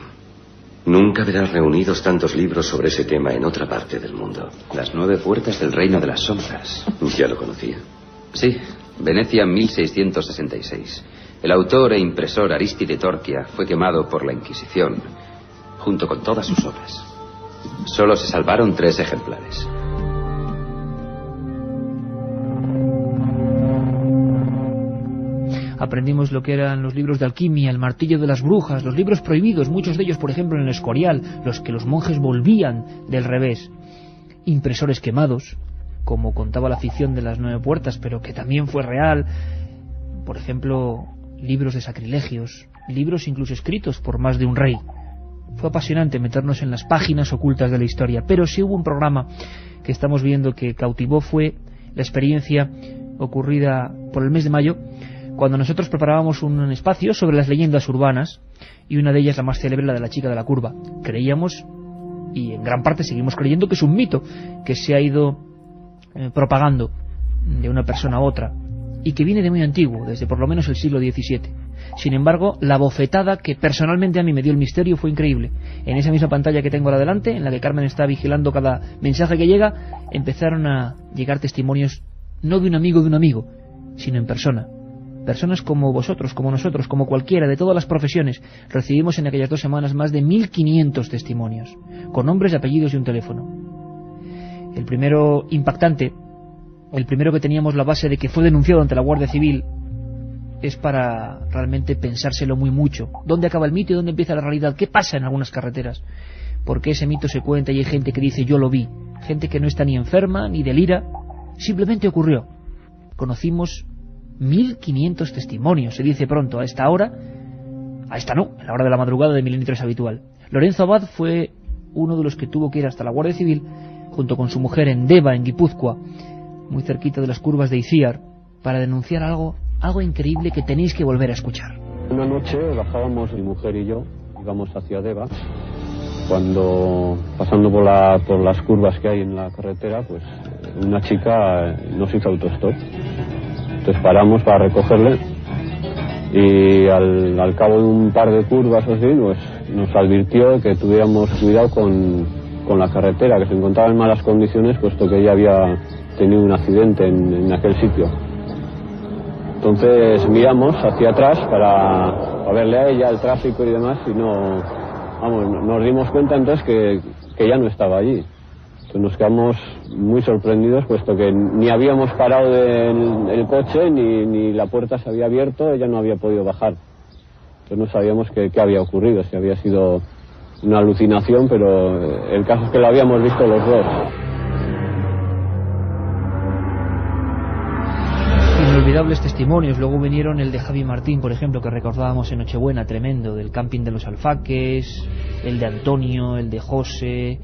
Speaker 18: Nunca verás reunidos tantos libros sobre ese tema en otra parte del mundo.
Speaker 19: Las 9 puertas del reino de las sombras.
Speaker 18: Ya lo conocía.
Speaker 19: Sí, Venecia 1666. El autor e impresor Aristide Torquia fue quemado por la Inquisición, junto con todas sus obras. Solo se salvaron 3 ejemplares.
Speaker 1: Aprendimos lo que eran los libros de alquimia, el martillo de las brujas, los libros prohibidos, muchos de ellos, por ejemplo, en el Escorial, los que los monjes volvían del revés. Impresores quemados, como contaba la ficción de las 9 puertas, pero que también fue real. Por ejemplo, libros de sacrilegios, libros incluso escritos por más de un rey. Fue apasionante meternos en las páginas ocultas de la historia, pero sí hubo un programa que estamos viendo que cautivó, fue la experiencia ocurrida por el mes de mayo, cuando nosotros preparábamos un espacio sobre las leyendas urbanas, y una de ellas, la más célebre, la de la chica de la curva. Creíamos, y en gran parte seguimos creyendo, que es un mito que se ha ido propagando de una persona a otra, y que viene de muy antiguo, desde por lo menos el siglo XVII. Sin embargo, la bofetada que personalmente a mí me dio el misterio fue increíble. En esa misma pantalla que tengo ahora delante, en la que Carmen está vigilando cada mensaje que llega, empezaron a llegar testimonios, no de un amigo, sino en persona. Personas como vosotros, como nosotros, como cualquiera, de todas las profesiones. Recibimos en aquellas 2 semanas más de 1500 testimonios, con nombres, apellidos y un teléfono. El primero impactante, el primero que teníamos la base de que fue denunciado ante la Guardia Civil, es para realmente pensárselo muy mucho. ¿Dónde acaba el mito y dónde empieza la realidad? ¿Qué pasa en algunas carreteras? Porque ese mito se cuenta y hay gente que dice yo lo vi. Gente que no está ni enferma, ni delira. Simplemente ocurrió. Conocimos 1500 testimonios, se dice pronto, a esta hora, a esta no, a la hora de la madrugada de Milenio 3 habitual. Lorenzo Abad fue uno de los que tuvo que ir hasta la Guardia Civil, junto con su mujer en Deva, en Guipúzcoa, muy cerquita de las curvas de Iciar, para denunciar algo increíble que tenéis que volver a escuchar.
Speaker 20: Una noche bajábamos mi mujer y yo, íbamos hacia Deva, cuando pasando por las curvas que hay en la carretera, pues una chica nos hizo autostop. Entonces paramos para recogerle y al cabo de un par de curvas o así, pues nos advirtió que tuviéramos cuidado con la carretera, que se encontraba en malas condiciones, puesto que ella había tenido un accidente en aquel sitio. Entonces miramos hacia atrás para verle a ella el tráfico y demás, y nos dimos cuenta entonces que ya no estaba allí. Nos quedamos muy sorprendidos, puesto que ni habíamos parado el coche, ni la puerta se había abierto, ella no había podido bajar. Entonces no sabíamos qué había ocurrido, si había sido una alucinación, pero el caso es que lo habíamos visto los dos.
Speaker 1: Inolvidables testimonios. Luego vinieron el de Javi Martín, por ejemplo, que recordábamos en Nochebuena, tremendo, del camping de los Alfaques, el de Antonio, el de José,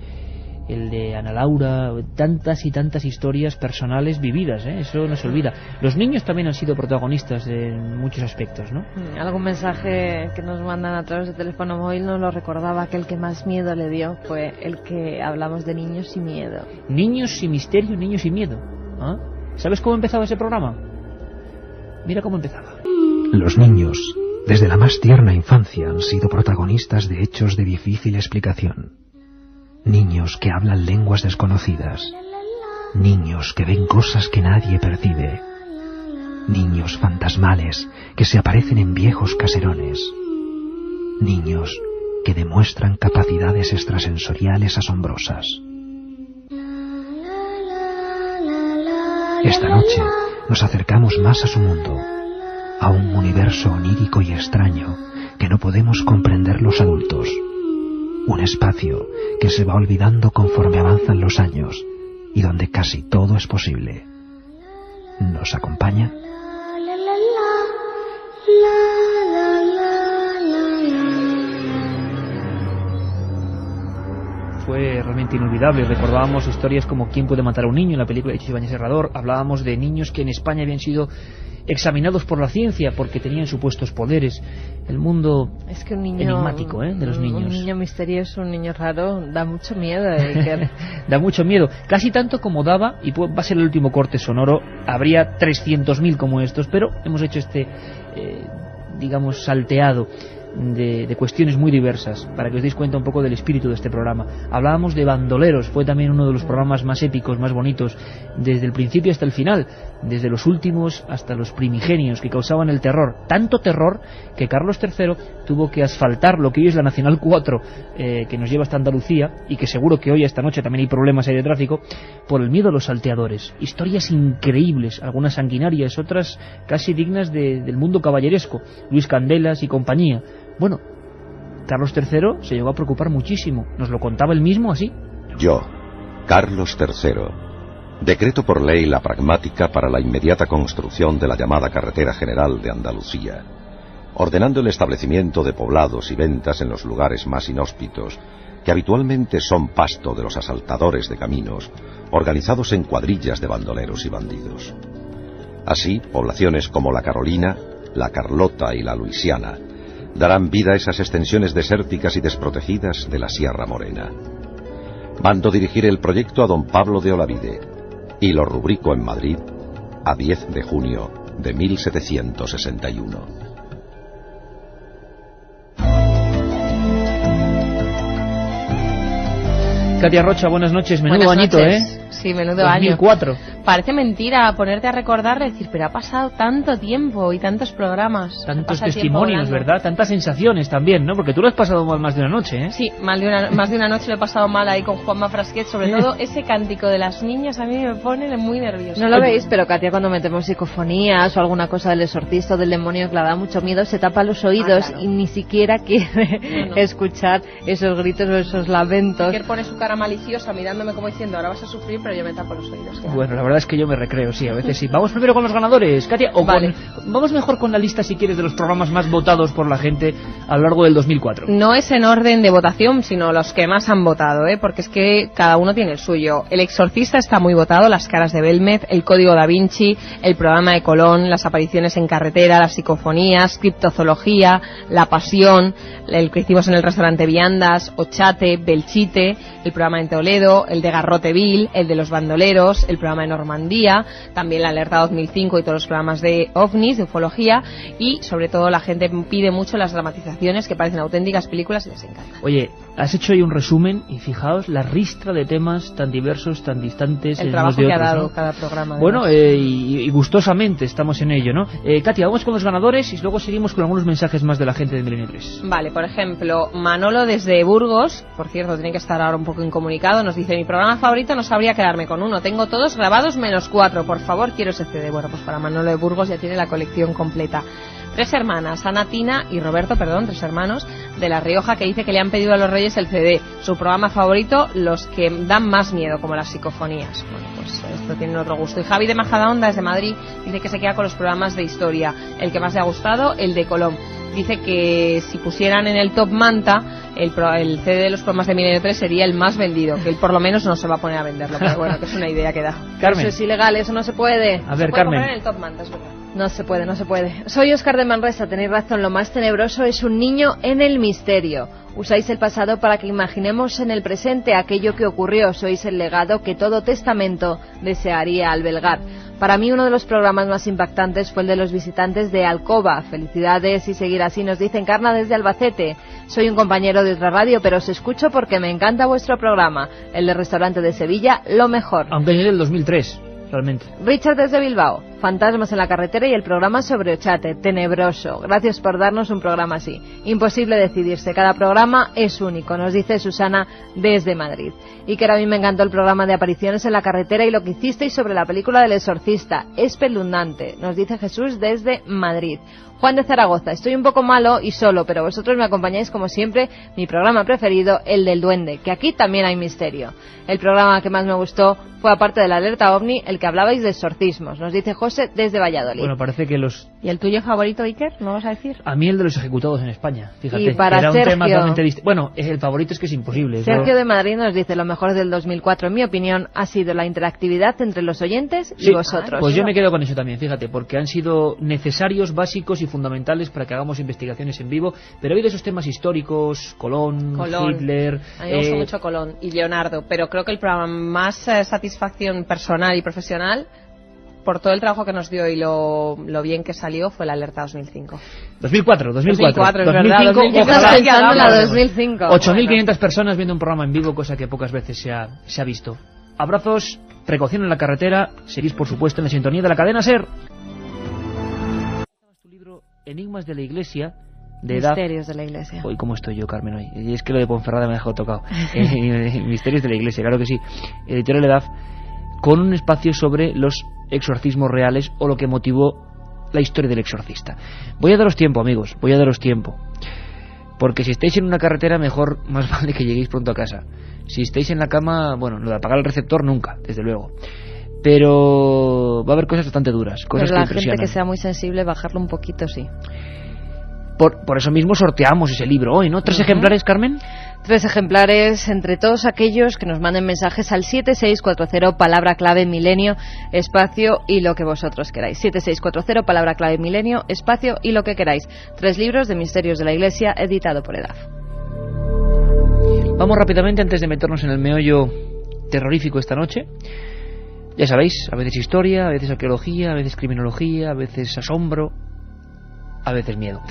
Speaker 1: el de Ana Laura, tantas y tantas historias personales vividas, eso no se olvida. Los niños también han sido protagonistas en muchos aspectos, ¿no?
Speaker 2: Algún mensaje que nos mandan a través de teléfono móvil nos lo recordaba, que el que más miedo le dio fue el que hablamos de niños y miedo.
Speaker 1: Niños y misterio, niños y miedo. ¿Ah? ¿Sabes cómo empezaba ese programa? Mira cómo empezaba.
Speaker 21: Los niños, desde la más tierna infancia, han sido protagonistas de hechos de difícil explicación. Niños que hablan lenguas desconocidas. Niños que ven cosas que nadie percibe. Niños fantasmales que se aparecen en viejos caserones. Niños que demuestran capacidades extrasensoriales asombrosas. Esta noche nos acercamos más a su mundo, a un universo onírico y extraño que no podemos comprender los adultos. Un espacio que se va olvidando conforme avanzan los años y donde casi todo es posible. ¿Nos acompaña?
Speaker 1: Fue realmente inolvidable. Recordábamos historias como ¿Quién puede matar a un niño?, en la película de Chicho Ibáñez Serrador. Hablábamos de niños que en España habían sido examinados por la ciencia porque tenían supuestos poderes. El mundo
Speaker 2: es que un niño
Speaker 1: enigmático de los niños.
Speaker 2: Un niño misterioso, un niño raro, da mucho miedo.
Speaker 1: Da mucho miedo. Casi tanto como daba, y va a ser el último corte sonoro, habría 300.000 como estos, pero hemos hecho este, digamos, salteado de cuestiones muy diversas, para que os deis cuenta un poco del espíritu de este programa. Hablábamos de bandoleros, fue también uno de los programas más épicos, más bonitos, desde el principio hasta el final, desde los últimos hasta los primigenios, que causaban el terror, tanto terror que Carlos III tuvo que asfaltar lo que hoy es la Nacional 4, que nos lleva hasta Andalucía, y que seguro que hoy, esta noche, también hay problemas ahí de tráfico, por el miedo a los salteadores. Historias increíbles, algunas sanguinarias, otras casi dignas del mundo caballeresco, Luis Candelas y compañía. Bueno, Carlos III se llegó a preocupar muchísimo. Nos lo contaba él mismo así.
Speaker 22: Yo, Carlos III, decreto por ley la pragmática para la inmediata construcción de la llamada Carretera General de Andalucía, ordenando el establecimiento de poblados y ventas en los lugares más inhóspitos, que habitualmente son pasto de los asaltadores de caminos, organizados en cuadrillas de bandoleros y bandidos. Así, poblaciones como la Carolina, la Carlota y la Luisiana darán vida a esas extensiones desérticas y desprotegidas de la Sierra Morena. Mando dirigir el proyecto a don Pablo de Olavide y lo rubrico en Madrid a 10 de junio de 1761.
Speaker 1: Katia Rocha, buenas noches. Menudo
Speaker 2: buenas
Speaker 1: añito,
Speaker 2: noches. Sí, menudo
Speaker 1: 2004.
Speaker 2: año. Parece mentira ponerte a recordar, decir, pero ha pasado tanto tiempo y tantos programas.
Speaker 1: Tantos testimonios, ¿verdad? Tantas sensaciones también, ¿no? Porque tú lo has pasado mal más de una noche, ¿eh?
Speaker 2: Sí, más de una noche lo he pasado mal ahí con Juanma Frasquet. Sobre todo ese cántico de las niñas a mí me pone muy nervioso. No lo veis, pero Katia, cuando metemos psicofonías o alguna cosa del exorcista o del demonio que le da mucho miedo, se tapa los oídos claro. Y ni siquiera quiere escuchar esos gritos o esos lamentos.
Speaker 23: Que pone su cara maliciosa mirándome como diciendo, ahora vas a sufrir, pero yo me tapo los oídos. Claro.
Speaker 1: Bueno, la verdad es que yo me recreo, sí, a veces sí. Vamos primero con los ganadores, Katia, o vale. Vamos mejor con la lista, si quieres, de los programas más votados por la gente a lo largo del 2004.
Speaker 23: No es en orden de votación, sino los que más han votado, porque es que cada uno tiene el suyo. El Exorcista está muy votado, Las caras de Belmez, El Código Da Vinci, el programa de Colón, Las apariciones en carretera, Las psicofonías, Criptozoología, La Pasión, el que hicimos en el restaurante Viandas, Ochate, Belchite, el programa en Toledo, el de Garroteville, el de los bandoleros, el programa de Normandía, también la Alerta 2005 y todos los programas de ovnis, de ufología, y sobre todo la gente pide mucho las dramatizaciones que parecen auténticas películas y les encanta.
Speaker 1: Oye, has hecho ahí un resumen y fijaos la ristra de temas tan diversos, tan distantes.
Speaker 23: El trabajo que
Speaker 1: otros,
Speaker 23: ha dado, ¿no? Cada programa.
Speaker 1: Bueno, y gustosamente estamos en ello, ¿no? Katia, vamos con los ganadores y luego seguimos con algunos mensajes más de la gente de Milenio 3.
Speaker 23: Vale, por ejemplo, Manolo desde Burgos, por cierto, tiene que estar ahora un poco incomunicado, nos dice, mi programa favorito no sabría quedarme con uno, tengo todos grabados menos 4, por favor, quiero ese CD. Bueno, pues para Manolo de Burgos ya tiene la colección completa. 3 hermanas, Ana, Tina y Roberto, 3 hermanos, de La Rioja, que dice que le han pedido a los Reyes el CD. Su programa favorito, los que dan más miedo, como las psicofonías. Bueno, pues esto tiene otro gusto. Y Javi de Majadahonda, desde Madrid, dice que se queda con los programas de historia. El que más le ha gustado, el de Colón. Dice que si pusieran en el top Manta, el CD de los programas de Milenio 3 sería el más vendido, que él por lo menos no se va a poner a venderlo, pero bueno, que es una idea que da.
Speaker 1: Carmen.
Speaker 2: Eso es ilegal, eso no se puede.
Speaker 1: A ver, Carmen.
Speaker 23: En el Top Manta, es verdad.
Speaker 2: No se puede, no se puede. Soy Óscar de Manresa, tenéis razón, lo más tenebroso es un niño en el misterio. Usáis el pasado para que imaginemos en el presente aquello que ocurrió, sois el legado que todo testamento desearía albergar. Para mí uno de los programas más impactantes fue el de los visitantes de Alcoba. Felicidades y seguir así, nos dice Encarna desde Albacete. Soy un compañero de otra radio, pero os escucho porque me encanta vuestro programa. El de Restaurante de Sevilla, lo mejor.
Speaker 1: Aunque es del 2003, realmente.
Speaker 2: Richard desde Bilbao. Fantasmas en la carretera y el programa sobre Ochate, tenebroso. Gracias por darnos un programa así. Imposible decidirse, cada programa es único, nos dice Susana desde Madrid. Y que a mí me encantó el programa de apariciones en la carretera y lo que hicisteis sobre la película del exorcista, espeluznante, nos dice Jesús desde Madrid. Juan de Zaragoza, estoy un poco malo y solo, pero vosotros me acompañáis como siempre, mi programa preferido, el del duende, que aquí también hay misterio. El programa que más me gustó fue, aparte de la alerta OVNI, el que hablabais de exorcismos, nos dice José desde Valladolid.
Speaker 1: Bueno, parece que los...
Speaker 23: ¿Y el tuyo favorito, Iker? ¿No vas a decir?
Speaker 1: A mí el de los ejecutados en España, fíjate.
Speaker 2: Y para
Speaker 1: era
Speaker 2: Sergio,
Speaker 1: un tema totalmente distinto. Bueno, el favorito es que es imposible.
Speaker 2: Sergio de Madrid nos dice, lo mejor del 2004, en mi opinión, ha sido la interactividad entre los oyentes y vosotros.
Speaker 1: Pues yo me quedo con eso también, fíjate, porque han sido necesarios, básicos y fundamentales para que hagamos investigaciones en vivo, pero hoy de esos temas históricos, Colón. Hitler...
Speaker 23: A mí me gusta mucho Colón y Leonardo, pero creo que el programa más satisfacción personal y profesional, por todo el trabajo que nos dio y lo bien que salió, fue la Alerta 2005.
Speaker 1: 2004,
Speaker 23: es verdad,
Speaker 1: 2005,
Speaker 23: estás pensando en la
Speaker 2: 2005.
Speaker 1: 8.500 personas viendo un programa en vivo, cosa que pocas veces se ha visto. Abrazos, precaución en la carretera, seguís por supuesto en la sintonía de la cadena SER. Tu libro Enigmas de la Iglesia, de edad.
Speaker 2: Misterios de la Iglesia.
Speaker 1: Hoy cómo estoy yo, Carmen, hoy. Y es que lo de Ponferrada me ha dejado tocado. Misterios de la Iglesia, claro que sí. Editorial Edad, con un espacio sobre los exorcismos reales o lo que motivó la historia del exorcista. Voy a daros tiempo, amigos, voy a daros tiempo. Porque si estáis en una carretera, mejor, más vale que lleguéis pronto a casa. Si estáis en la cama, bueno, lo de apagar el receptor nunca, desde luego. Pero va a haber cosas bastante duras, cosas
Speaker 2: pero
Speaker 1: que
Speaker 2: la gente que sea muy sensible, bajarlo un poquito, sí.
Speaker 1: Por eso mismo sorteamos ese libro hoy, ¿no? 3 ejemplares, Carmen.
Speaker 2: 3 ejemplares entre todos aquellos que nos manden mensajes al 7640, palabra clave milenio, espacio y lo que vosotros queráis. 7640, palabra clave milenio, espacio y lo que queráis. 3 libros de Misterios de la Iglesia, editado por EDAF.
Speaker 1: Vamos rápidamente, antes de meternos en el meollo terrorífico esta noche. Ya sabéis, a veces historia, a veces arqueología, a veces criminología, a veces asombro, a veces miedo.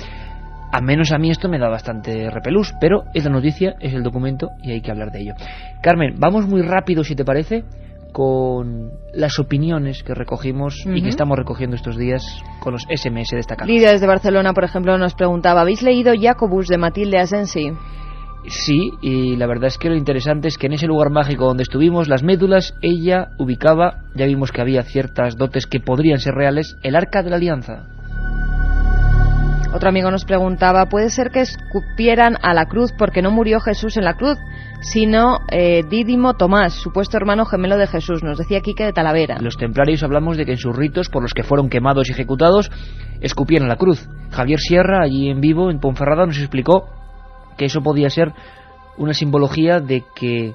Speaker 1: A menos a mí esto me da bastante repelús, pero es la noticia, es el documento y hay que hablar de ello. Carmen, vamos muy rápido, si te parece, con las opiniones que recogimos y que estamos recogiendo estos días con los SMS destacados.
Speaker 2: Lidia desde Barcelona, por ejemplo, nos preguntaba, ¿habéis leído Jacobus de Matilde Asensi?
Speaker 1: Sí, y la verdad es que lo interesante es que en ese lugar mágico donde estuvimos, las médulas, ella ubicaba, ya vimos que había ciertas dotes que podrían ser reales, el Arca de la Alianza.
Speaker 2: Otro amigo nos preguntaba, ¿puede ser que escupieran a la cruz porque no murió Jesús en la cruz, sino Dídimo Tomás, supuesto hermano gemelo de Jesús? Nos decía Quique de Talavera.
Speaker 1: Los templarios hablamos de que en sus ritos, por los que fueron quemados y ejecutados, escupían a la cruz. Javier Sierra, allí en vivo, en Ponferrada, nos explicó que eso podía ser una simbología de que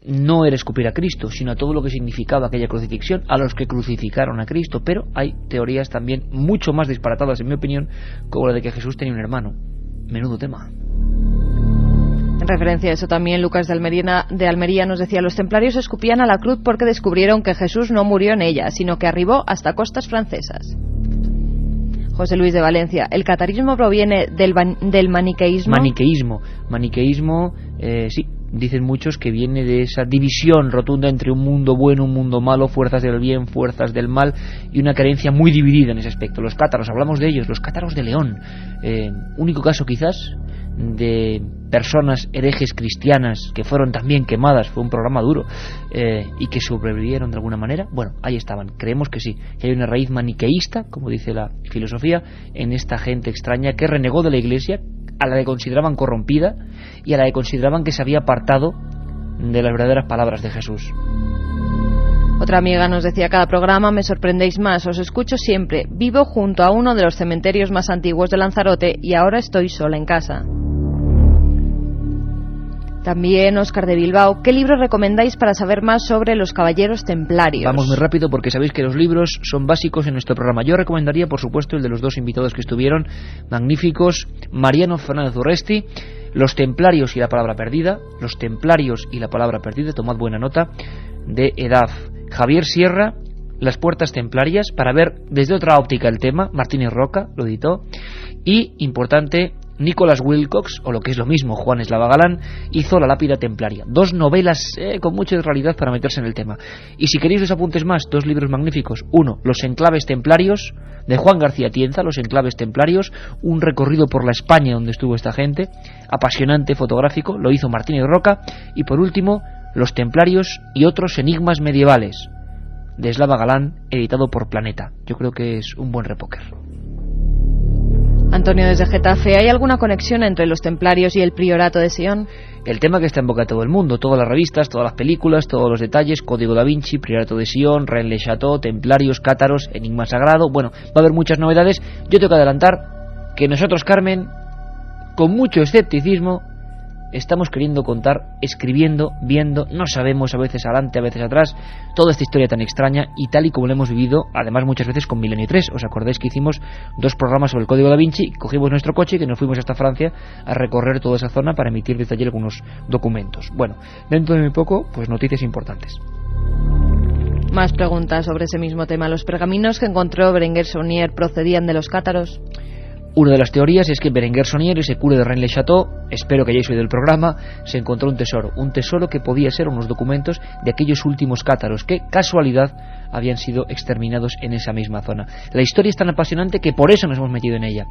Speaker 1: no era escupir a Cristo, sino a todo lo que significaba aquella crucifixión, a los que crucificaron a Cristo. Pero hay teorías también mucho más disparatadas, en mi opinión, como la de que Jesús tenía un hermano. Menudo tema.
Speaker 2: En referencia a eso también, Lucas de Almería nos decía, los templarios escupían a la cruz porque descubrieron que Jesús no murió en ella, sino que arribó hasta costas francesas. José Luis de Valencia, ¿el catarismo proviene del maniqueísmo? Maniqueísmo,
Speaker 1: sí. Dicen muchos que viene de esa división rotunda entre un mundo bueno, un mundo malo, fuerzas del bien, fuerzas del mal, y una creencia muy dividida en ese aspecto. Los cátaros, hablamos de ellos, los cátaros de León, único caso quizás de personas herejes cristianas que fueron también quemadas, fue un programa duro, y que sobrevivieron de alguna manera. Bueno, ahí estaban, creemos que sí, que hay una raíz maniqueísta, como dice la filosofía, en esta gente extraña que renegó de la Iglesia, a la que consideraban corrompida y a la que consideraban que se había apartado de las verdaderas palabras de Jesús.
Speaker 2: Otra amiga nos decía, cada programa me sorprendéis más, os escucho siempre, vivo junto a uno de los cementerios más antiguos de Lanzarote y ahora estoy sola en casa. También Óscar de Bilbao, ¿qué libro recomendáis para saber más sobre los caballeros templarios?
Speaker 1: Vamos muy rápido porque sabéis que los libros son básicos en nuestro programa. Yo recomendaría, por supuesto, el de los dos invitados que estuvieron, magníficos, Mariano Fernández Urresti, Los templarios y la palabra perdida, Los templarios y la palabra perdida, tomad buena nota, de EDAF. Javier Sierra, Las puertas templarias, para ver desde otra óptica el tema, Martínez Roca lo editó, y, importante, Nicholas Wilcox, o lo que es lo mismo, Juan Eslava Galán, hizo La lápida templaria. Dos novelas con mucha realidad para meterse en el tema. Y si queréis dos apuntes más, dos libros magníficos. Uno, Los enclaves templarios, de Juan García Tienza, Los enclaves templarios, un recorrido por la España donde estuvo esta gente, apasionante, fotográfico, lo hizo Martínez Roca. Y por último, Los templarios y otros enigmas medievales, de Eslava Galán, editado por Planeta. Yo creo que es un buen repóquer.
Speaker 2: Antonio desde Getafe, ¿hay alguna conexión entre los templarios y el priorato de Sion?
Speaker 1: El tema que está en boca de todo el mundo, todas las revistas, todas las películas, todos los detalles, Código da Vinci, Priorato de Sion, Rennes-le-Château, Templarios, Cátaros, Enigma Sagrado. Bueno, va a haber muchas novedades. Yo tengo que adelantar que nosotros, Carmen, con mucho escepticismo, estamos queriendo contar, escribiendo, viendo, no sabemos, a veces adelante, a veces atrás, toda esta historia tan extraña y tal y como lo hemos vivido, además muchas veces con Milenio 3. ¿Os acordáis que hicimos 2 programas sobre el Código da Vinci? Cogimos nuestro coche y que nos fuimos hasta Francia a recorrer toda esa zona para emitir desde allí algunos documentos. Bueno, dentro de muy poco, pues noticias importantes.
Speaker 2: Más preguntas sobre ese mismo tema. ¿Los pergaminos que encontró Berenguer Saunier procedían de los cátaros?
Speaker 1: Una de las teorías es que Berenguer Saunier, ese cura de Rennes-le-Château, espero que hayáis oído el programa, se encontró un tesoro que podía ser unos documentos de aquellos últimos cátaros que, casualidad, habían sido exterminados en esa misma zona. La historia es tan apasionante que por eso nos hemos metido en ella.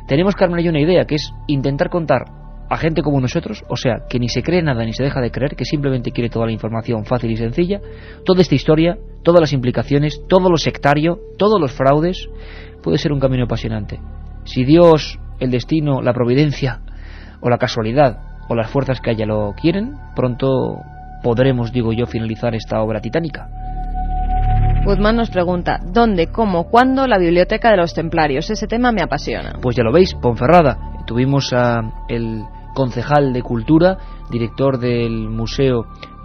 Speaker 1: Tenemos, Carmen y yo, una idea, que es intentar contar a gente como nosotros, o sea, que ni se cree nada ni se deja de creer, que simplemente quiere toda la información fácil y sencilla, toda esta historia, todas las implicaciones, todo lo sectario, todos los fraudes. Puede ser un camino apasionante. Si Dios, el destino, la providencia, o la casualidad, o las fuerzas que haya lo quieren, pronto podremos, digo yo, finalizar esta obra titánica.
Speaker 2: Guzmán nos pregunta, ¿dónde, cómo, cuándo la biblioteca de los templarios? Ese tema me apasiona.
Speaker 1: Pues ya lo veis, Ponferrada. Tuvimos a el concejal de Cultura, director del Museo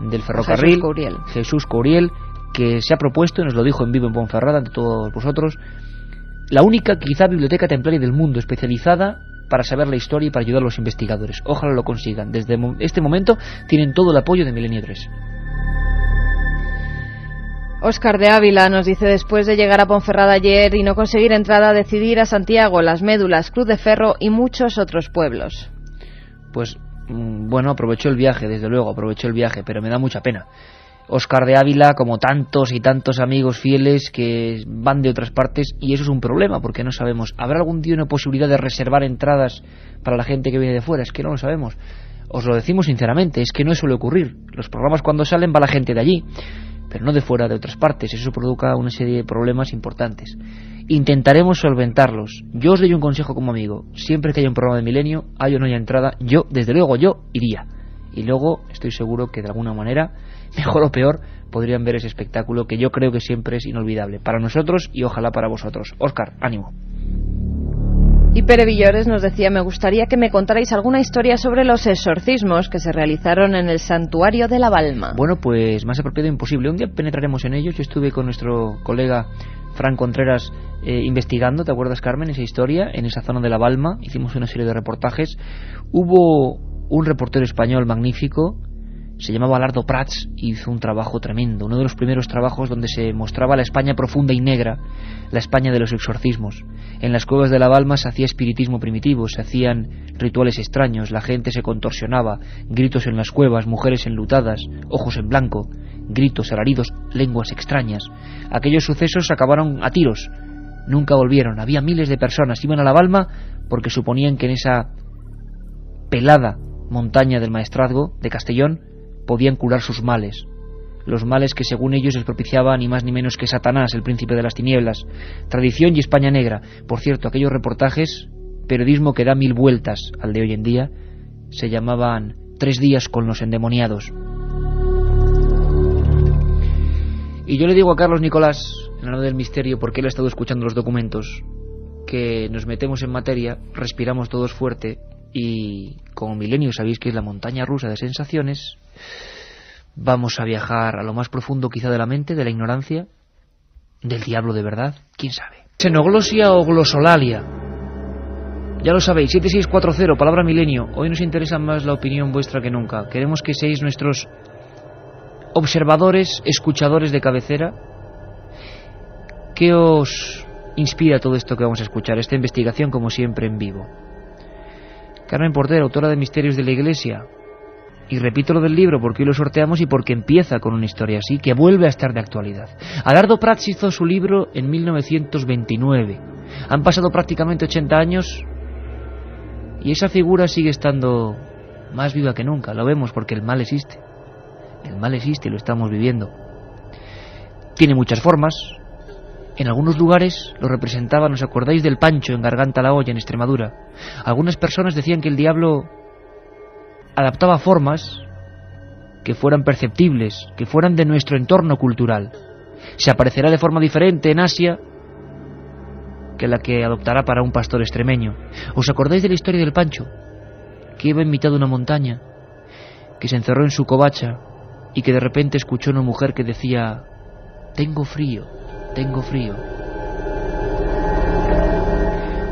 Speaker 1: del Ferrocarril, Jesús Couriel, que se ha propuesto, y nos lo dijo en vivo en Ponferrada ante todos vosotros, la única quizá biblioteca templaria del mundo especializada para saber la historia y para ayudar a los investigadores. Ojalá lo consigan. Desde este momento tienen todo el apoyo de Milenio 3.
Speaker 2: Óscar de Ávila nos dice, después de llegar a Ponferrada ayer y no conseguir entrada, decidir a Santiago, Las Médulas, Cruz de Ferro y muchos otros pueblos.
Speaker 1: Pues bueno, aprovechó el viaje, desde luego, aprovechó el viaje, pero me da mucha pena. Óscar de Ávila, como tantos y tantos amigos fieles que van de otras partes, y eso es un problema porque no sabemos. ¿Habrá algún día una posibilidad de reservar entradas para la gente que viene de fuera? Es que no lo sabemos. Os lo decimos sinceramente, es que no suele ocurrir. Los programas cuando salen va la gente de allí, pero no de fuera, de otras partes. Eso provoca una serie de problemas importantes. Intentaremos solventarlos. Yo os doy un consejo como amigo. Siempre que haya un programa de Milenio, haya o no haya entrada, yo, desde luego, yo iría. Y luego estoy seguro que de alguna manera, mejor o peor, podrían ver ese espectáculo que yo creo que siempre es inolvidable para nosotros y ojalá para vosotros. Óscar, ánimo.
Speaker 2: Y Pere Villores nos decía, me gustaría que me contarais alguna historia sobre los exorcismos que se realizaron en el santuario de la Balma.
Speaker 1: Bueno, pues más apropiado imposible. Un día penetraremos en ellos. Yo estuve con nuestro colega Fran Contreras investigando, ¿te acuerdas, Carmen, esa historia? En esa zona de la Balma hicimos una serie de reportajes. Hubo un reportero español magnífico, se llamaba Lardo Prats, y hizo un trabajo tremendo, uno de los primeros trabajos donde se mostraba la España profunda y negra, la España de los exorcismos. En las cuevas de la Balma se hacía espiritismo primitivo, se hacían rituales extraños, la gente se contorsionaba, gritos en las cuevas, mujeres enlutadas, ojos en blanco, gritos, alaridos, lenguas extrañas. Aquellos sucesos acabaron a tiros, nunca volvieron. Había miles de personas, iban a la Balma porque suponían que en esa pelada montaña del Maestrazgo de Castellón podían curar sus males, los males que según ellos les propiciaba ni más ni menos que Satanás, el príncipe de las tinieblas. Tradición y España negra. Por cierto, aquellos reportajes, periodismo que da 1000 vueltas al de hoy en día, se llamaban 3 días con los endemoniados. Y yo le digo a Carlos Nicolás, en la nave del misterio, porque él ha estado escuchando los documentos, que nos metemos en materia, respiramos todos fuerte y como Milenio sabéis que es la montaña rusa de sensaciones, vamos a viajar a lo más profundo quizá de la mente, de la ignorancia, del diablo de verdad, quién sabe. Xenoglosia o glosolalia. Ya lo sabéis, 7640, palabra Milenio. Hoy nos interesa más la opinión vuestra que nunca. Queremos que seáis nuestros observadores, escuchadores de cabecera. ¿Qué os inspira todo esto que vamos a escuchar? Esta investigación, como siempre, en vivo. Carmen Porter, autora de Misterios de la Iglesia. Y repito lo del libro porque hoy lo sorteamos y porque empieza con una historia así, que vuelve a estar de actualidad. Adardo Prats hizo su libro en 1929. Han pasado prácticamente 80 años y esa figura sigue estando más viva que nunca. Lo vemos porque el mal existe. El mal existe y lo estamos viviendo. Tiene muchas formas. En algunos lugares lo representaban, ¿os acordáis del Pancho en Garganta la Olla, en Extremadura? Algunas personas decían que el diablo adaptaba formas que fueran perceptibles, que fueran de nuestro entorno cultural. Se aparecerá de forma diferente en Asia que la que adoptará para un pastor extremeño. ¿Os acordáis de la historia del Pancho? Que iba en mitad de una montaña, que se encerró en su covacha y que de repente escuchó a una mujer que decía: tengo frío, tengo frío.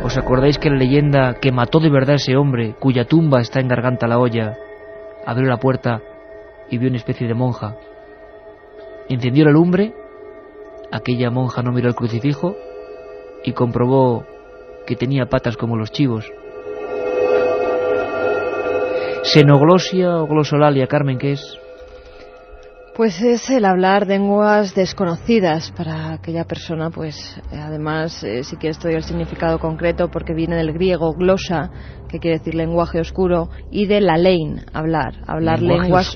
Speaker 1: ¿Os acordáis que la leyenda que mató de verdad a ese hombre, cuya tumba está en Garganta la Olla, abrió la puerta y vio una especie de monja? Encendió la lumbre, aquella monja no miró el crucifijo y comprobó que tenía patas como los chivos. ¿Xenoglosia o glosolalia, Carmen, qué es?
Speaker 2: Pues es el hablar lenguas desconocidas para aquella persona, pues además, si quieres te doy el significado concreto, porque viene del griego glosa, que quiere decir lenguaje oscuro, y de lalein, hablar lenguas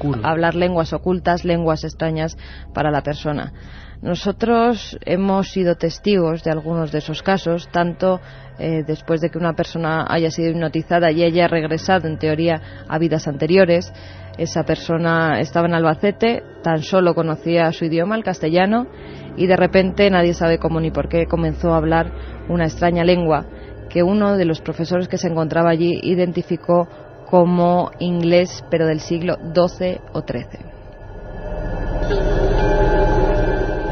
Speaker 2: ocultas, lenguas extrañas para la persona. Nosotros hemos sido testigos de algunos de esos casos, tanto después de que una persona haya sido hipnotizada y haya regresado, en teoría, a vidas anteriores. Esa persona estaba en Albacete, tan solo conocía su idioma, el castellano, y de repente, nadie sabe cómo ni por qué, comenzó a hablar una extraña lengua que uno de los profesores que se encontraba allí identificó como inglés, pero del siglo XII o XIII.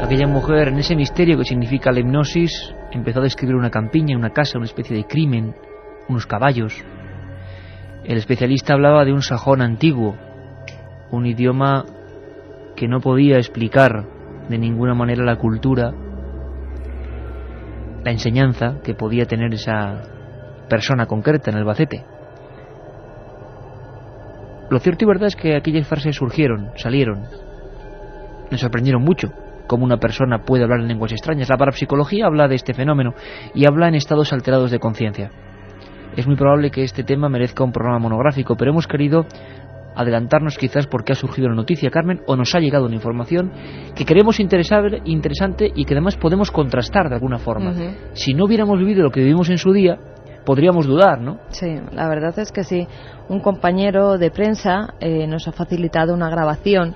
Speaker 1: Aquella mujer, en ese misterio que significa la hipnosis, empezó a describir una campiña, una casa, una especie de crimen, unos caballos. El especialista hablaba de un sajón antiguo, un idioma que no podía explicar de ninguna manera la cultura, la enseñanza que podía tener esa persona concreta en Albacete. Lo cierto y verdad es que aquellas frases salieron, me sorprendieron mucho. Cómo una persona puede hablar en lenguas extrañas. La parapsicología habla de este fenómeno y habla en estados alterados de conciencia. Es muy probable que este tema merezca un programa monográfico, pero hemos querido adelantarnos quizás porque ha surgido la noticia, Carmen, o nos ha llegado una información que queremos interesante y que además podemos contrastar de alguna forma. Si no hubiéramos vivido lo que vivimos en su día, podríamos dudar, ¿no?
Speaker 2: Sí, la verdad es que sí. Un compañero de prensa nos ha facilitado una grabación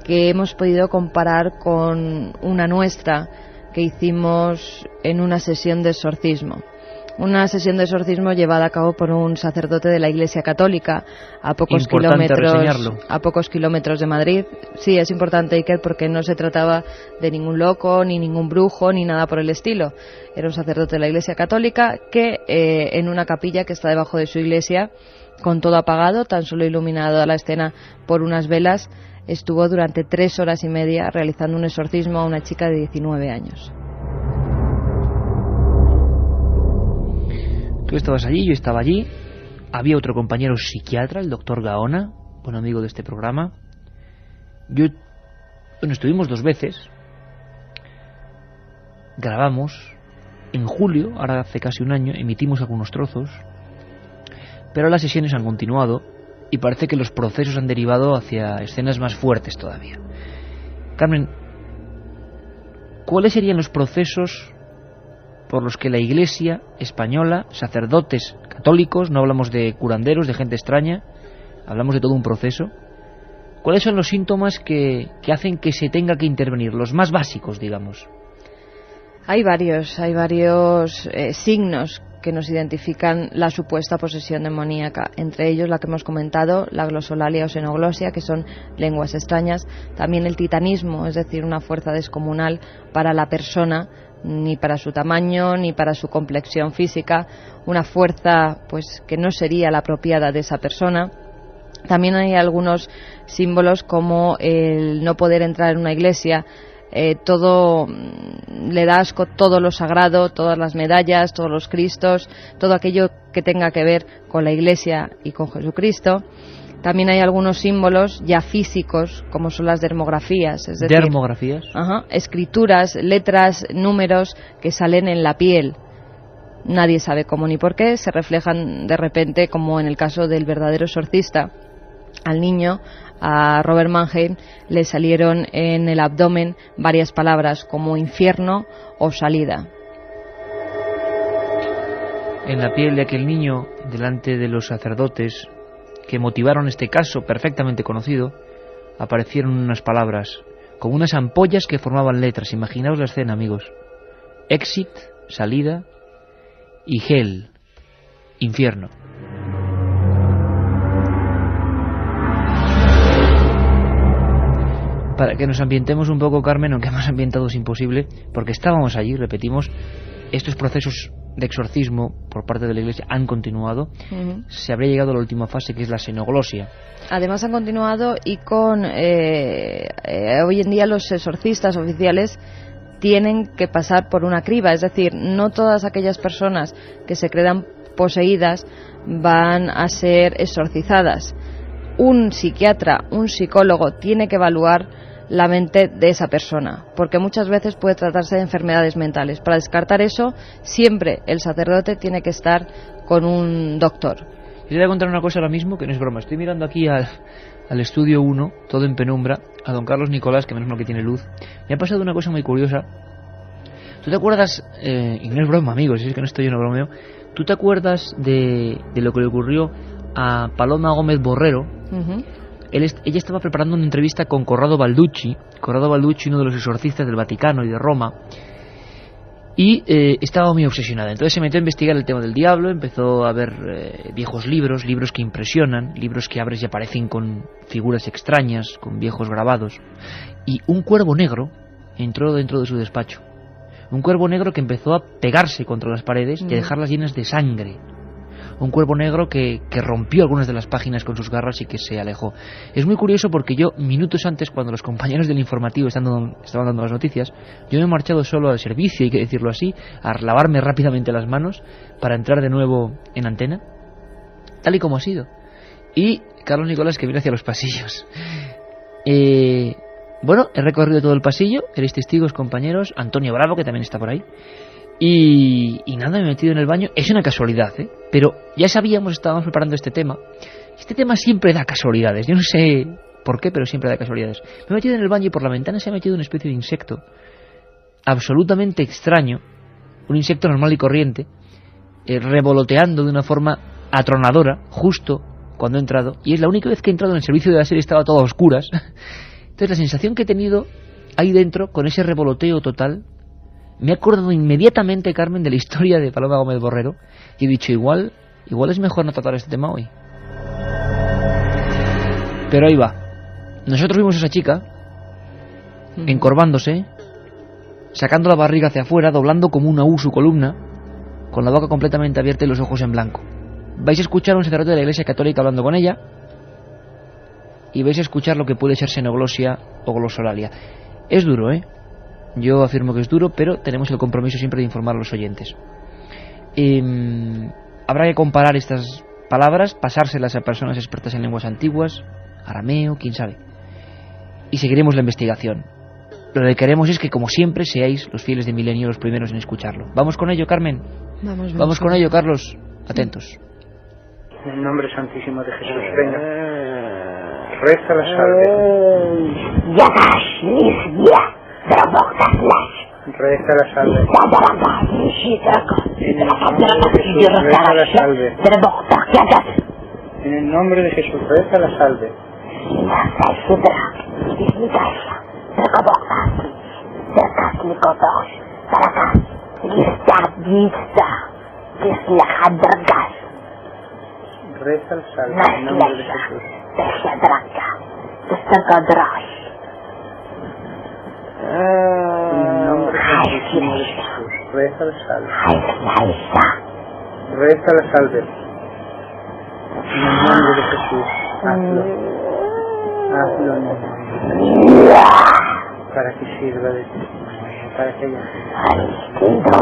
Speaker 2: que hemos podido comparar con una nuestra que hicimos en una sesión de exorcismo. Una sesión de exorcismo llevada a cabo por un sacerdote de la Iglesia Católica a pocos kilómetros de Madrid. Sí, es importante, Iker, porque no se trataba de ningún loco, ni ningún brujo, ni nada por el estilo. Era un sacerdote de la Iglesia Católica que en una capilla que está debajo de su iglesia, con todo apagado, tan solo iluminado a la escena por unas velas, estuvo durante 3 horas y media realizando un exorcismo a una chica de 19 años.
Speaker 1: Tú estabas allí, yo estaba allí. Había otro compañero psiquiatra, el doctor Gaona, buen amigo de este programa. Estuvimos 2 veces. Grabamos en julio, ahora hace casi un año, emitimos algunos trozos. Pero las sesiones han continuado y parece que los procesos han derivado hacia escenas más fuertes todavía. Carmen, ¿cuáles serían los procesos por los que la Iglesia española, sacerdotes católicos, no hablamos de curanderos, de gente extraña, hablamos de todo un proceso? ¿Cuáles son los síntomas que hacen que se tenga que intervenir, los más básicos, digamos?
Speaker 2: Hay varios signos que nos identifican la supuesta posesión demoníaca, entre ellos la que hemos comentado, la glosolalia o xenoglosia, que son lenguas extrañas, también el titanismo, es decir, una fuerza descomunal para la persona, ni para su tamaño ni para su complexión física, una fuerza pues que no sería la apropiada de esa persona. También hay algunos símbolos como el no poder entrar en una iglesia, todo le da asco, todo lo sagrado, todas las medallas, todos los cristos, todo aquello que tenga que ver con la iglesia y con Jesucristo. También hay algunos símbolos ya físicos, como son las dermografías, es decir,
Speaker 1: ¿dermografías?
Speaker 2: Escrituras, letras, números que salen en la piel. Nadie sabe cómo ni por qué, se reflejan de repente, como en el caso del verdadero exorcista. Al niño, a Robert Mannheim, le salieron en el abdomen varias palabras como infierno o salida.
Speaker 1: En la piel de aquel niño, delante de los sacerdotes que motivaron este caso perfectamente conocido, aparecieron unas palabras, como unas ampollas que formaban letras. Imaginaos la escena, amigos. Exit, salida, y Hell, infierno. Para que nos ambientemos un poco, Carmen, aunque más ambientado es imposible, porque estábamos allí, repetimos, estos procesos de exorcismo por parte de la Iglesia han continuado. Se habría llegado a la última fase, que es la xenoglosia.
Speaker 2: Además han continuado, y con hoy en día los exorcistas oficiales tienen que pasar por una criba, es decir, no todas aquellas personas que se crean poseídas van a ser exorcizadas. Un psiquiatra, un psicólogo tiene que evaluar la mente de esa persona, porque muchas veces puede tratarse de enfermedades mentales. Para descartar eso, siempre el sacerdote tiene que estar con un doctor.
Speaker 1: Y le voy a contar una cosa ahora mismo, que no es broma. Estoy mirando aquí al estudio 1, todo en penumbra, a don Carlos Nicolás, que menos mal que tiene luz. Me ha pasado una cosa muy curiosa. ¿Tú te acuerdas, y no es broma, amigos, es que no estoy yo, no bromeo, ¿tú te acuerdas de lo que le ocurrió a Paloma Gómez Borrero? Ella estaba preparando una entrevista con Corrado Balducci, uno de los exorcistas del Vaticano y de Roma, y estaba muy obsesionada. Entonces se metió a investigar el tema del diablo, empezó a ver viejos libros que impresionan, libros que abres y aparecen con figuras extrañas, con viejos grabados, y un cuervo negro entró dentro de su despacho. Un cuervo negro que empezó a pegarse contra las paredes y a dejarlas llenas de sangre. Un cuervo negro que rompió algunas de las páginas con sus garras y que se alejó. Es muy curioso porque yo, minutos antes, cuando los compañeros del informativo estaban dando las noticias, yo me he marchado solo al servicio, hay que decirlo así, a lavarme rápidamente las manos para entrar de nuevo en antena, tal y como ha sido. Y Carlos Nicolás, que viene hacia los pasillos. Bueno, he recorrido todo el pasillo, erais testigos, compañeros, Antonio Bravo, que también está por ahí. Y nada, me he metido en el baño. Es una casualidad, pero ya sabíamos, estábamos preparando este tema. Este tema siempre da casualidades. Yo no sé por qué, pero siempre da casualidades. Me he metido en el baño y por la ventana se ha metido una especie de insecto absolutamente extraño, un insecto normal y corriente, revoloteando de una forma atronadora justo cuando he entrado. Y es la única vez que he entrado en el servicio de la serie, estaba todo a oscuras. Entonces la sensación que he tenido ahí dentro, con ese revoloteo total, me he acordado inmediatamente, Carmen, de la historia de Paloma Gómez Borrero, y he dicho, igual es mejor no tratar este tema hoy. Pero ahí va. Nosotros vimos a esa chica encorvándose, sacando la barriga hacia afuera, doblando como una U su columna, con la boca completamente abierta y los ojos en blanco. Vais a escuchar a un sacerdote de la Iglesia Católica hablando con ella, y vais a escuchar lo que puede ser xenoglosia o glosolalia. Es duro, Yo afirmo que es duro, pero tenemos el compromiso siempre de informar a los oyentes. Habrá que comparar estas palabras, pasárselas a personas expertas en lenguas antiguas, arameo, quién sabe. Y seguiremos la investigación. Lo que queremos es que, como siempre, seáis los fieles de Milenio los primeros en escucharlo. ¿Vamos con ello, Carmen? Vamos con ello, Carlos. Atentos.
Speaker 6: En el nombre santísimo de Jesús, venga. Reza la salve. Reza la salve. En el nombre de Jesús, reza la salve.
Speaker 3: Deslejadragas.
Speaker 4: Reza el salve en nombre de Jesús.
Speaker 3: Deslejadraga. Deslejadragas.
Speaker 4: En nombre santísimo de Jesús. Reza el salve. Reza el salve. En el nombre de Jesús. Hazlo. Hazlo en el nombre. Para que sirva de testimonio. Para que haya gente. Venga.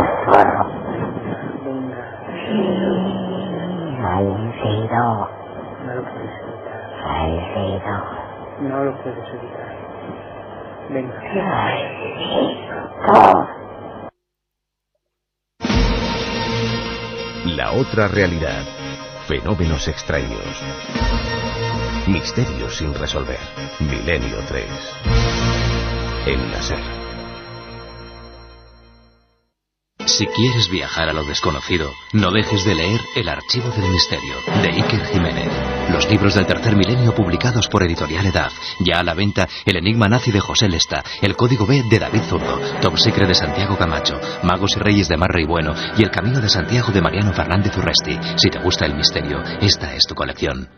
Speaker 3: Falcido.
Speaker 4: No lo puedes evitar.
Speaker 3: Falcido.
Speaker 4: No lo puedes evitar. Venga.
Speaker 11: La otra realidad. Fenómenos extraños. Misterios sin resolver. Milenio 3. En la SER.
Speaker 8: Si quieres viajar a lo desconocido, no dejes de leer El Archivo del Misterio, de Iker Jiménez. Los libros del tercer milenio publicados por Editorial Edad. Ya a la venta El Enigma Nazi de José Lesta, El Código B de David Zurdo, Top Secret de Santiago Camacho, Magos y Reyes de Marrey Bueno y El Camino de Santiago de Mariano Fernández Urresti. Si te gusta el misterio, esta es tu colección.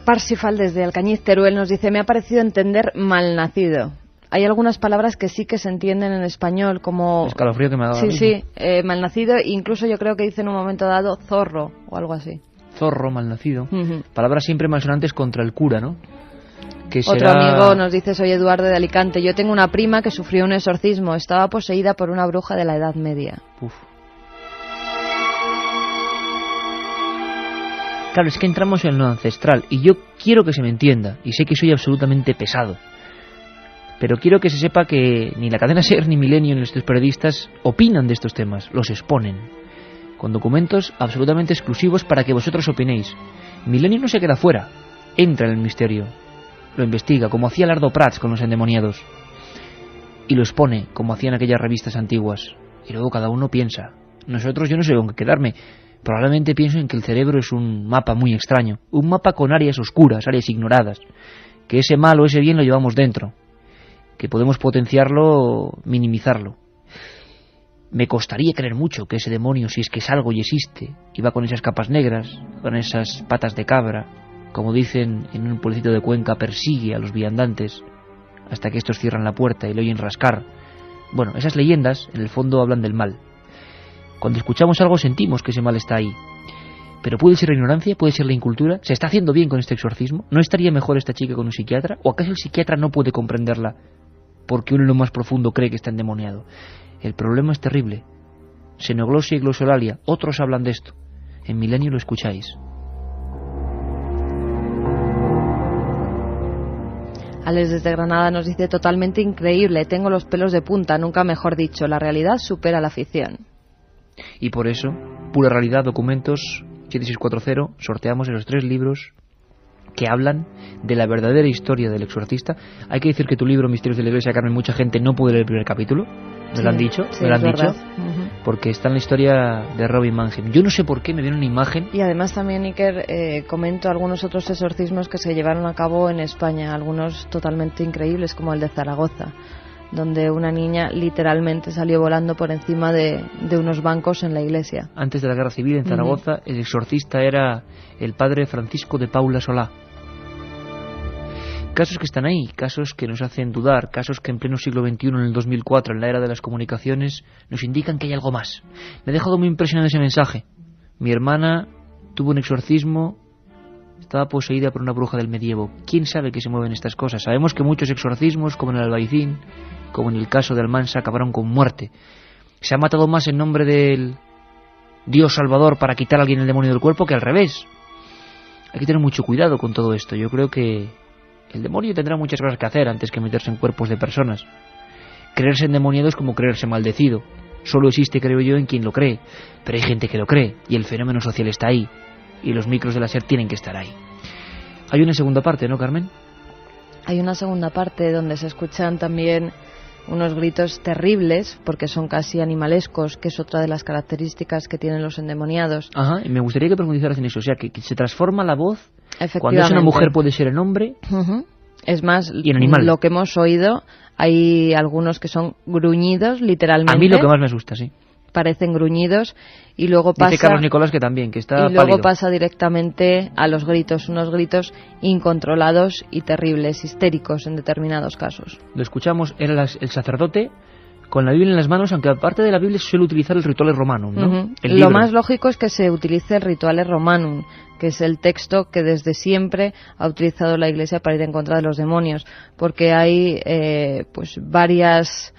Speaker 2: Parsifal desde Alcañiz, Teruel, nos dice: me ha parecido entender malnacido. Hay algunas palabras que sí que se entienden en español, como...
Speaker 1: Escalofrío que me ha dado.
Speaker 2: Sí, malnacido, incluso yo creo que dice en un momento dado zorro o algo así.
Speaker 1: Zorro, malnacido. Palabras siempre malsonantes contra el cura, ¿no? Que
Speaker 2: Otro
Speaker 1: será...
Speaker 2: amigo nos dice: soy Eduardo de Alicante, yo tengo una prima que sufrió un exorcismo, estaba poseída por una bruja de la Edad Media.
Speaker 1: Uf. Claro, es que entramos en lo ancestral y yo quiero que se me entienda, y sé que soy absolutamente pesado, pero quiero que se sepa que ni la cadena SER, ni Milenio, ni los periodistas opinan de estos temas, los exponen, con documentos absolutamente exclusivos para que vosotros opinéis. Milenio no se queda fuera, entra en el misterio, lo investiga, como hacía Lardo Prats con los endemoniados, y lo expone, como hacían aquellas revistas antiguas, y luego cada uno piensa. Nosotros, yo no sé con qué quedarme. Probablemente pienso en que el cerebro es un mapa muy extraño, un mapa con áreas oscuras, áreas ignoradas, que ese mal o ese bien lo llevamos dentro, que podemos potenciarlo, minimizarlo. Me costaría creer mucho que ese demonio, si es que es algo y existe, y va con esas capas negras, con esas patas de cabra, como dicen en un pueblecito de Cuenca, persigue a los viandantes hasta que estos cierran la puerta y le oyen rascar. Bueno, esas leyendas en el fondo hablan del mal. Cuando escuchamos algo sentimos que ese mal está ahí. Pero puede ser la ignorancia, puede ser la incultura. ¿Se está haciendo bien con este exorcismo? ¿No estaría mejor esta chica con un psiquiatra? ¿O acaso el psiquiatra no puede comprenderla porque uno en lo más profundo cree que está endemoniado? El problema es terrible. Xenoglosia y glosolalia, otros hablan de esto. En Milenio lo escucháis.
Speaker 2: Alex desde Granada nos dice: totalmente increíble, tengo los pelos de punta, nunca mejor dicho, la realidad supera la ficción.
Speaker 1: Y por eso, Pura Realidad, Documentos 7640, sorteamos esos 3 libros que hablan de la verdadera historia del exorcista. Hay que decir que tu libro, Misterios de la Iglesia, Carmen, mucha gente no puede leer el primer capítulo. ¿Me lo han dicho?
Speaker 2: Sí,
Speaker 1: ¿Me lo han dicho?
Speaker 2: Porque
Speaker 1: está en la historia de Robin Mannheim. Yo no sé por qué me viene una imagen.
Speaker 2: Y además también, Iker, comento algunos otros exorcismos que se llevaron a cabo en España, algunos totalmente increíbles, como el de Zaragoza, donde una niña literalmente salió volando por encima de unos bancos en la iglesia.
Speaker 1: Antes de la Guerra Civil, en Zaragoza, el exorcista era el padre Francisco de Paula Solá. Casos que están ahí, casos que nos hacen dudar, casos que en pleno siglo XXI, en el 2004, en la era de las comunicaciones, nos indican que hay algo más. Me ha dejado muy impresionado ese mensaje. Mi hermana tuvo un exorcismo, estaba poseída por una bruja del medievo. ¿Quién sabe que se mueven estas cosas? Sabemos que muchos exorcismos, como en el Albaicín, como en el caso de Almansa, acabaron con muerte. Se ha matado más en nombre del Dios Salvador para quitar a alguien el demonio del cuerpo que al revés. Hay que tener mucho cuidado con todo esto. Yo creo que el demonio tendrá muchas cosas que hacer antes que meterse en cuerpos de personas. Creerse endemoniado es como creerse maldecido. Solo existe, creo yo, en quien lo cree. Pero hay gente que lo cree y el fenómeno social está ahí. Y los micros de la SER tienen que estar ahí. Hay una segunda parte, ¿no, Carmen?
Speaker 2: Hay una segunda parte donde se escuchan también unos gritos terribles, porque son casi animalescos, que es otra de las características que tienen los endemoniados.
Speaker 1: Ajá, y me gustaría que profundizaras en eso, o sea, que se transforma la voz. Cuando es una mujer puede ser el hombre.
Speaker 2: Es más,
Speaker 1: y en animal.
Speaker 2: Lo que hemos oído Hay algunos que son gruñidos, literalmente.
Speaker 1: A mí lo que más me asusta, sí.
Speaker 2: Parecen gruñidos y luego pasa...
Speaker 1: Dice Carlos Nicolás que también, que está
Speaker 2: y luego
Speaker 1: pálido.
Speaker 2: pasa directamente a los gritos, unos gritos incontrolados y terribles, histéricos en determinados casos.
Speaker 1: Lo escuchamos, era el sacerdote con la Biblia en las manos, aunque aparte de la Biblia se suele utilizar el Rituale Romanum, ¿no?
Speaker 2: Lo más lógico es que se utilice el Rituale Romanum, que es el texto que desde siempre ha utilizado la Iglesia para ir en contra de los demonios, porque hay pues varias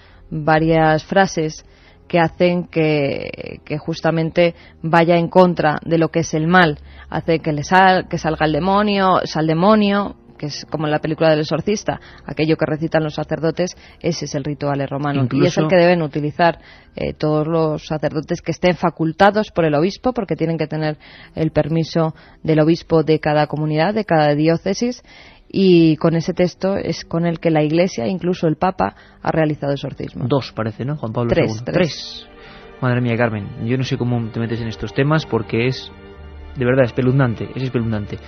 Speaker 2: frases que hacen que justamente vaya en contra de lo que es el mal. Hace que salga el demonio, sal demonio, que es como en la película del exorcista, aquello que recitan los sacerdotes, ese es el Rituale Romano.
Speaker 1: Incluso...
Speaker 2: y es el que deben utilizar todos los sacerdotes que estén facultados por el obispo, porque tienen que tener el permiso del obispo de cada comunidad, de cada diócesis, y con ese texto es con el que la Iglesia, incluso el Papa, ha realizado exorcismo.
Speaker 1: 2 parece, ¿no? Juan Pablo II.
Speaker 2: 3.
Speaker 1: Madre mía, Carmen, yo no sé cómo te metes en estos temas porque es, de verdad, espeluznante, es espeluznante.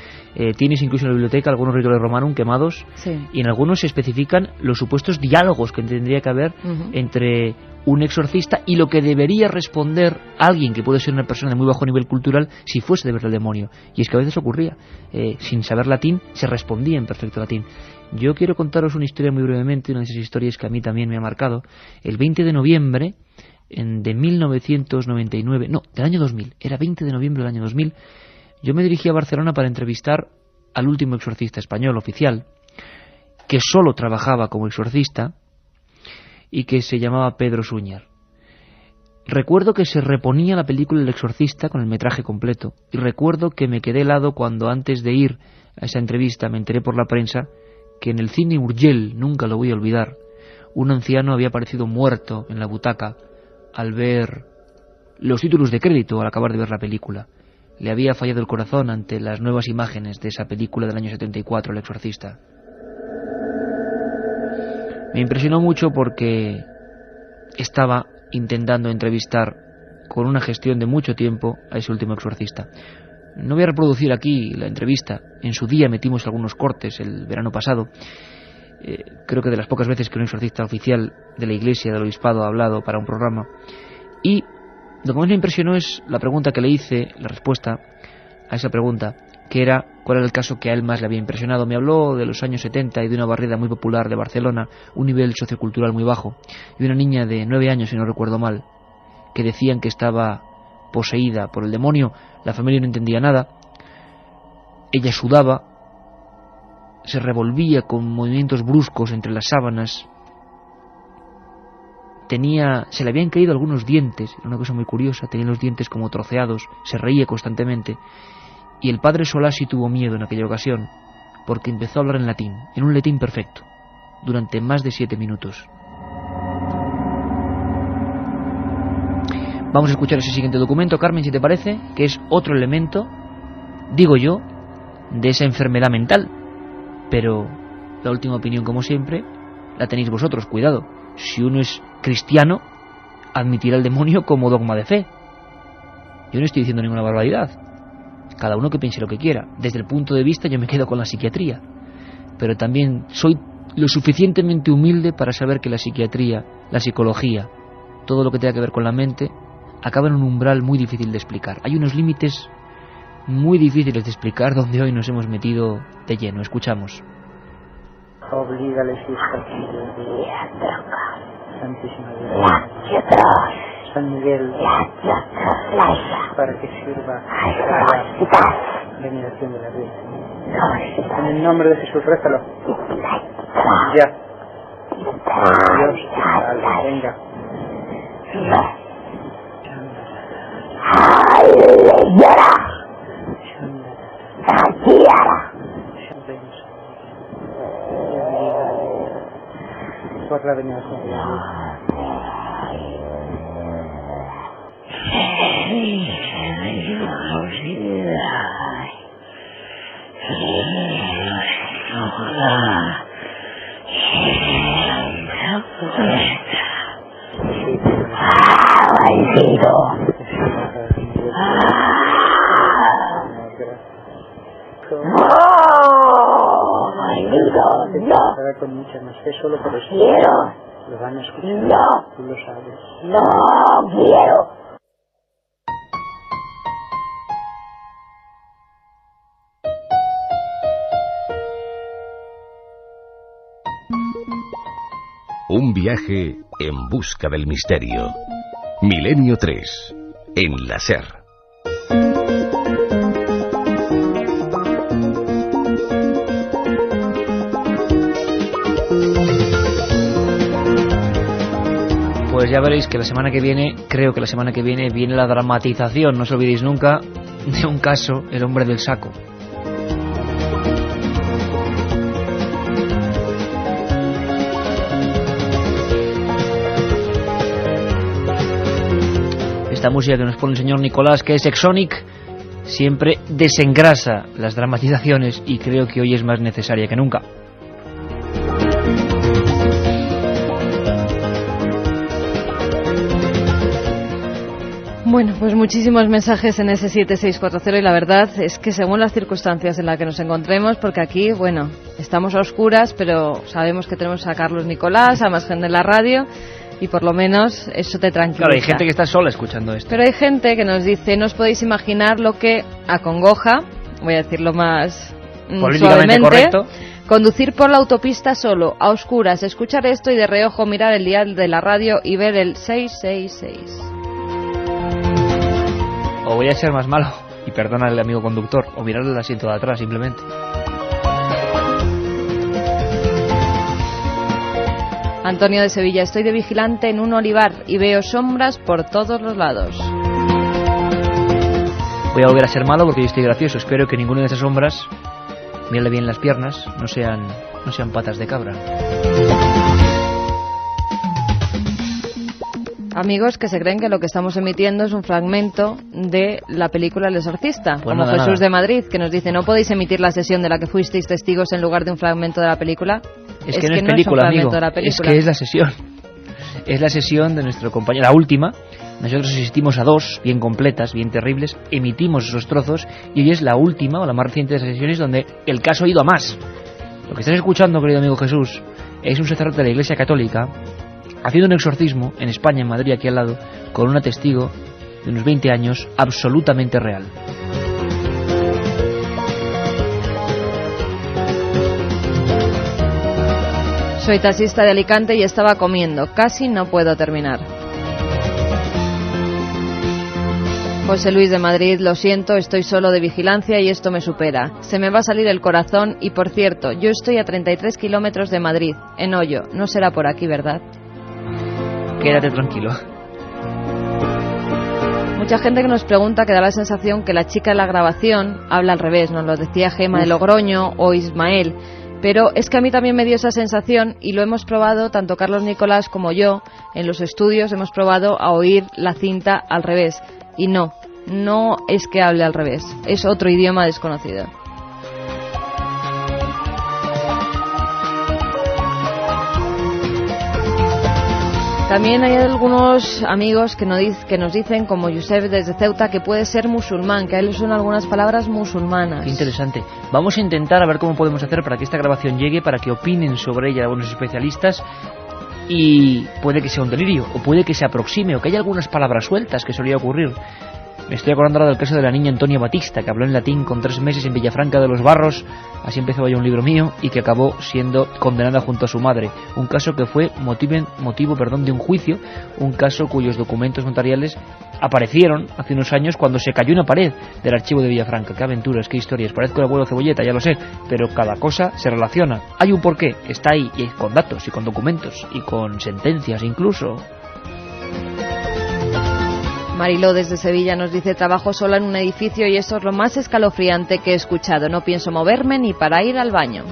Speaker 1: Tienes incluso en la biblioteca algunos rituales romanum quemados,
Speaker 2: sí.
Speaker 1: Y en algunos se especifican los supuestos diálogos que tendría que haber entre un exorcista y lo que debería responder alguien que puede ser una persona de muy bajo nivel cultural si fuese de ver el demonio. Y es que a veces ocurría, sin saber latín se respondía en perfecto latín. Yo quiero contaros una historia muy brevemente, una de esas historias que a mí también me ha marcado. El 20 de noviembre de 1999, no, del año 2000, era 20 de noviembre del año 2000, yo me dirigí a Barcelona para entrevistar al último exorcista español oficial, que solo trabajaba como exorcista y que se llamaba Pedro Suñer. Recuerdo que se reponía la película El Exorcista con el metraje completo, y recuerdo que me quedé helado cuando antes de ir a esa entrevista me enteré por la prensa que en el cine Urgell, nunca lo voy a olvidar, un anciano había aparecido muerto en la butaca al ver los títulos de crédito al acabar de ver la película. Le había fallado el corazón ante las nuevas imágenes de esa película del año 74, El Exorcista. Me impresionó mucho porque estaba intentando entrevistar con una gestión de mucho tiempo a ese último exorcista. No voy a reproducir aquí la entrevista. En su día metimos algunos cortes el verano pasado. Creo que de las pocas veces que un exorcista oficial de la Iglesia, del Obispado, ha hablado para un programa. Y lo que más me impresionó es la pregunta que le hice, la respuesta a esa pregunta, que era cuál era el caso que a él más le había impresionado. Me habló de los años 70 y de una barriada muy popular de Barcelona, un nivel sociocultural muy bajo, y una niña de 9 años, si no recuerdo mal, que decían que estaba poseída por el demonio. La familia no entendía nada. Ella sudaba, se revolvía con movimientos bruscos entre las sábanas. Se le habían caído algunos dientes, era una cosa muy curiosa, tenía los dientes como troceados, se reía constantemente. Y el padre Solasi tuvo miedo en aquella ocasión, porque empezó a hablar en latín, en un latín perfecto, durante más de 7 minutos. Vamos a escuchar ese siguiente documento, Carmen, si te parece, que es otro elemento, digo yo, de esa enfermedad mental. Pero la última opinión, como siempre, la tenéis vosotros, cuidado. Si uno es cristiano, admitirá el demonio como dogma de fe. Yo no estoy diciendo ninguna barbaridad. Cada uno que piense lo que quiera. Desde el punto de vista yo me quedo con la psiquiatría. Pero también soy lo suficientemente humilde para saber que la psiquiatría, la psicología, todo lo que tenga que ver con la mente, acaba en un umbral muy difícil de explicar. Hay unos límites muy difíciles de explicar donde hoy nos hemos metido de lleno. Escuchamos.
Speaker 4: Oblígales Santísima Virgen, San Miguel, para que sirva la veneración de la Virgen. En el nombre de Jesús, rézalo. Ya. Dios te salve, venga. Por la veneración de la Hablar con mucha más fe solo por eso. Lo van a escuchar. Tú lo sabes.
Speaker 3: No quiero.
Speaker 11: Un viaje en busca del misterio. Milenio 3, en la SER.
Speaker 1: Pues ya veréis que la semana que viene, creo que la semana que viene, viene la dramatización, no os olvidéis nunca, de un caso, El hombre del saco. Esta música que nos pone el señor Nicolás, que es Exonic, siempre desengrasa las dramatizaciones y creo que hoy es más necesaria que nunca.
Speaker 2: Bueno, pues muchísimos mensajes en ese 7640 y la verdad es que según las circunstancias en las que nos encontremos, porque aquí, bueno, estamos a oscuras, pero sabemos que tenemos a Carlos Nicolás, a más gente en la radio y por lo menos eso te tranquiliza.
Speaker 1: Claro, hay gente que está sola escuchando esto.
Speaker 2: Pero hay gente que nos dice, no os podéis imaginar lo que acongoja, voy a decirlo más
Speaker 1: políticamente correcto,
Speaker 2: conducir por la autopista solo, a oscuras, escuchar esto y de reojo mirar el dial de la radio y ver el 666.
Speaker 1: O voy a ser más malo, y perdona al amigo conductor, o mirarle el asiento de atrás simplemente.
Speaker 2: Antonio de Sevilla, estoy de vigilante en un olivar y veo sombras por todos los lados.
Speaker 1: Voy a volver a ser malo porque yo estoy gracioso. Espero que ninguna de esas sombras, mírale bien las piernas, no sean patas de cabra.
Speaker 2: Amigos que se creen que lo que estamos emitiendo es un fragmento de la película El Exorcista,
Speaker 1: pues
Speaker 2: como
Speaker 1: nada,
Speaker 2: Jesús de Madrid, que nos dice, ¿no podéis emitir la sesión de la que fuisteis testigos en lugar de un fragmento de la película?
Speaker 1: Es que no es película, amigo, es que es la sesión. Es la sesión de nuestro compañero, la última. Nosotros asistimos a dos, bien completas, bien terribles, emitimos esos trozos y hoy es la última o la más reciente de esas sesiones donde el caso ha ido a más. Lo que estás escuchando, querido amigo Jesús, es un sacerdote de la Iglesia Católica haciendo un exorcismo en España, en Madrid, aquí al lado, con una testigo de unos 20 años, absolutamente real.
Speaker 2: Soy taxista de Alicante y estaba comiendo. Casi no puedo terminar. José Luis de Madrid, lo siento, estoy solo de vigilancia y esto me supera. Se me va a salir el corazón y, por cierto, yo estoy a 33 kilómetros de Madrid, en Hoyo. No será por aquí, ¿verdad?
Speaker 1: Quédate tranquilo.
Speaker 2: Mucha gente que nos pregunta que da la sensación que la chica de la grabación habla al revés. Nos lo decía Gema de Logroño o Ismael. Pero es que a mí también me dio esa sensación y lo hemos probado, tanto Carlos Nicolás como yo, en los estudios hemos probado a oír la cinta al revés. Y no es que hable al revés, es otro idioma desconocido. También hay algunos amigos que nos dicen, como Josep desde Ceuta, que puede ser musulmán, que a él le suenan algunas palabras musulmanas.
Speaker 1: Qué interesante. Vamos a intentar a ver cómo podemos hacer para que esta grabación llegue, para que opinen sobre ella algunos especialistas. Y puede que sea un delirio, o puede que se aproxime, o que haya algunas palabras sueltas que solía ocurrir. Me estoy acordando ahora del caso de la niña Antonia Batista, que habló en latín con 3 meses en Villafranca de los Barros, así empezaba ya un libro mío, y que acabó siendo condenada junto a su madre. Un caso que fue motivo de un juicio, un caso cuyos documentos notariales aparecieron hace unos años cuando se cayó una pared del archivo de Villafranca. Qué aventuras, qué historias. Parezco el abuelo Cebolleta, ya lo sé, pero cada cosa se relaciona. Hay un porqué, está ahí, y con datos, y con documentos, y con sentencias incluso.
Speaker 2: Mariló desde Sevilla nos dice, trabajo sola en un edificio y eso es lo más escalofriante que he escuchado. No pienso moverme ni para ir al baño.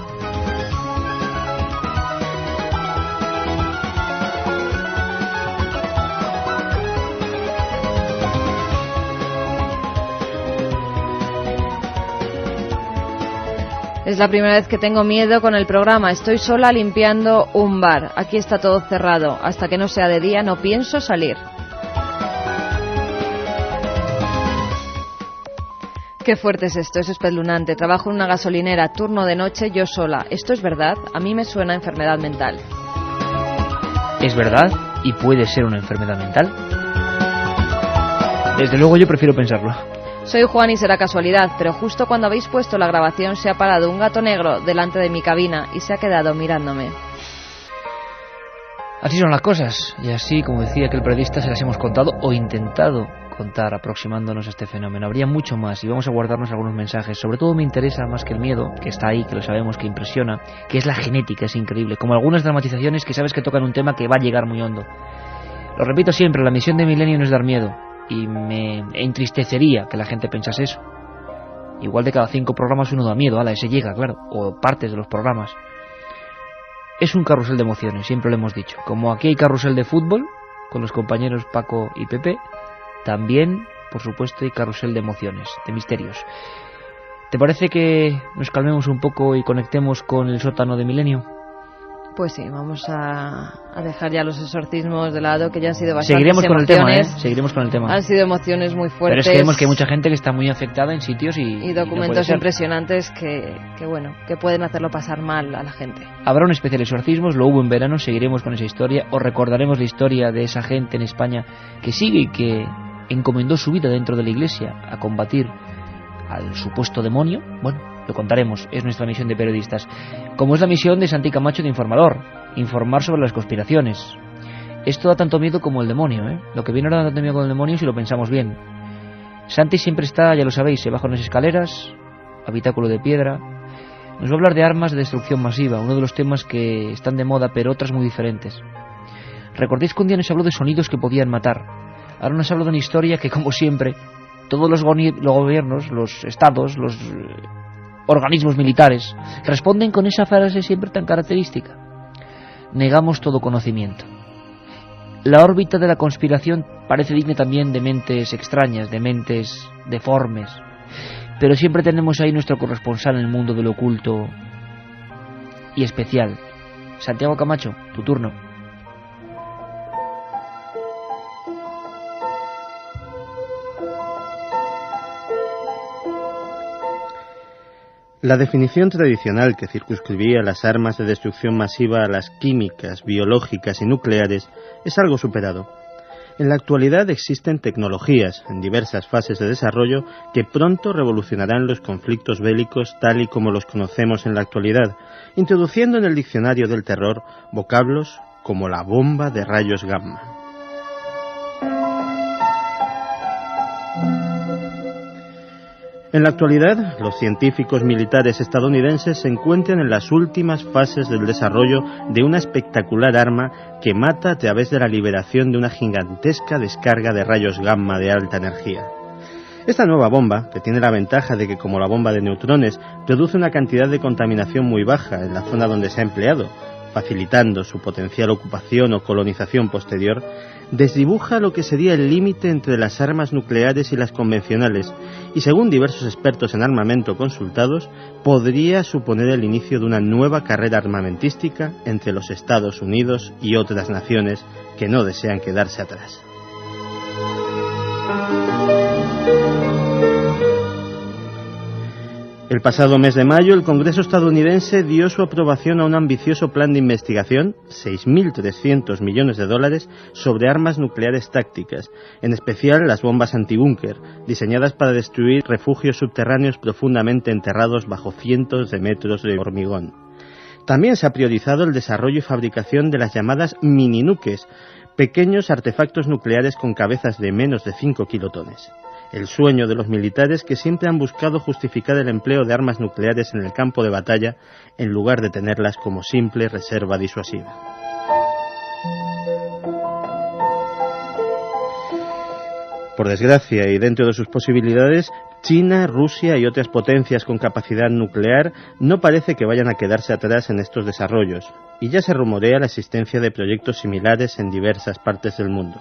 Speaker 2: Es la primera vez que tengo miedo con el programa. Estoy sola limpiando un bar. Aquí está todo cerrado. Hasta que no sea de día no pienso salir. Qué fuerte es esto, es espeluznante. Trabajo en una gasolinera, turno de noche, yo sola. ¿Esto es verdad? A mí me suena a enfermedad mental.
Speaker 1: Es verdad y puede ser una enfermedad mental. Desde luego yo prefiero pensarlo.
Speaker 2: Soy Juan y será casualidad, pero justo cuando habéis puesto la grabación se ha parado un gato negro delante de mi cabina y se ha quedado mirándome.
Speaker 1: Así son las cosas, y así, como decía aquel periodista, se las hemos contado o intentado contar aproximándonos a este fenómeno. Habría mucho más y vamos a guardarnos algunos mensajes. Sobre todo me interesa más que el miedo, que está ahí, que lo sabemos, que impresiona, que es la genética, es increíble. Como algunas dramatizaciones que sabes que tocan un tema que va a llegar muy hondo. Lo repito siempre, la misión de Milenio no es dar miedo, y me entristecería que la gente pensase eso. Igual de cada 5 programas uno da miedo, ese llega, claro, o partes de los programas. Es un carrusel de emociones, siempre lo hemos dicho. Como aquí hay carrusel de fútbol, con los compañeros Paco y Pepe, también, por supuesto, hay carrusel de emociones, de misterios. ¿Te parece que nos calmemos un poco y conectemos con el sótano de Milenio?
Speaker 2: Pues sí, vamos a dejar ya los exorcismos de lado, que ya han sido bastantes
Speaker 1: Seguiremos con
Speaker 2: emociones.
Speaker 1: el tema, Seguiremos con el tema.
Speaker 2: Han sido emociones muy fuertes.
Speaker 1: Pero es que vemos que hay mucha gente que está muy afectada en sitios y
Speaker 2: documentos
Speaker 1: no
Speaker 2: impresionantes que pueden hacerlo pasar mal a la gente.
Speaker 1: Habrá un especial exorcismos, lo hubo en verano, seguiremos con esa historia, os recordaremos la historia de esa gente en España que sigue y que encomendó su vida dentro de la Iglesia a combatir al supuesto demonio. Bueno, lo contaremos, es nuestra misión de periodistas. Como es la misión de Santi Camacho de informador, informar sobre las conspiraciones. Esto da tanto miedo como el demonio, ¿eh? Lo que viene ahora da tanto miedo con el demonio si lo pensamos bien. Santi siempre está, ya lo sabéis, se baja unas escaleras, habitáculo de piedra. Nos va a hablar de armas de destrucción masiva, uno de los temas que están de moda, pero otras muy diferentes. ¿Recordáis que un día nos habló de sonidos que podían matar? Ahora nos habla de una historia que, como siempre, todos los gobiernos, los estados, los organismos militares responden con esa frase siempre tan característica: negamos todo conocimiento. La órbita de la conspiración parece digna también de mentes extrañas, de mentes deformes, pero siempre tenemos ahí nuestro corresponsal en el mundo de lo oculto y especial. Santiago Camacho, tu turno.
Speaker 7: La definición tradicional que circunscribía las armas de destrucción masiva a las químicas, biológicas y nucleares es algo superado. En la actualidad existen tecnologías en diversas fases de desarrollo que pronto revolucionarán los conflictos bélicos tal y como los conocemos en la actualidad, introduciendo en el diccionario del terror vocablos como la bomba de rayos gamma. En la actualidad, los científicos militares estadounidenses se encuentran en las últimas fases del desarrollo de una espectacular arma que mata a través de la liberación de una gigantesca descarga de rayos gamma de alta energía. Esta nueva bomba, que tiene la ventaja de que, como la bomba de neutrones, produce una cantidad de contaminación muy baja en la zona donde se ha empleado, facilitando su potencial ocupación o colonización posterior, desdibuja lo que sería el límite entre las armas nucleares y las convencionales, y según diversos expertos en armamento consultados, podría suponer el inicio de una nueva carrera armamentística entre los Estados Unidos y otras naciones que no desean quedarse atrás. El pasado mes de mayo, el Congreso estadounidense dio su aprobación a un ambicioso plan de investigación, $6.300 millones, sobre armas nucleares tácticas, en especial las bombas antibúnker, diseñadas para destruir refugios subterráneos profundamente enterrados bajo cientos de metros de hormigón. También se ha priorizado el desarrollo y fabricación de las llamadas mininuques, pequeños artefactos nucleares con cabezas de menos de 5 kilotones. El sueño de los militares que siempre han buscado justificar el empleo de armas nucleares en el campo de batalla en lugar de tenerlas como simple reserva disuasiva. Por desgracia, y dentro de sus posibilidades, China, Rusia y otras potencias con capacidad nuclear no parece que vayan a quedarse atrás en estos desarrollos, y ya se rumorea la existencia de proyectos similares en diversas partes del mundo.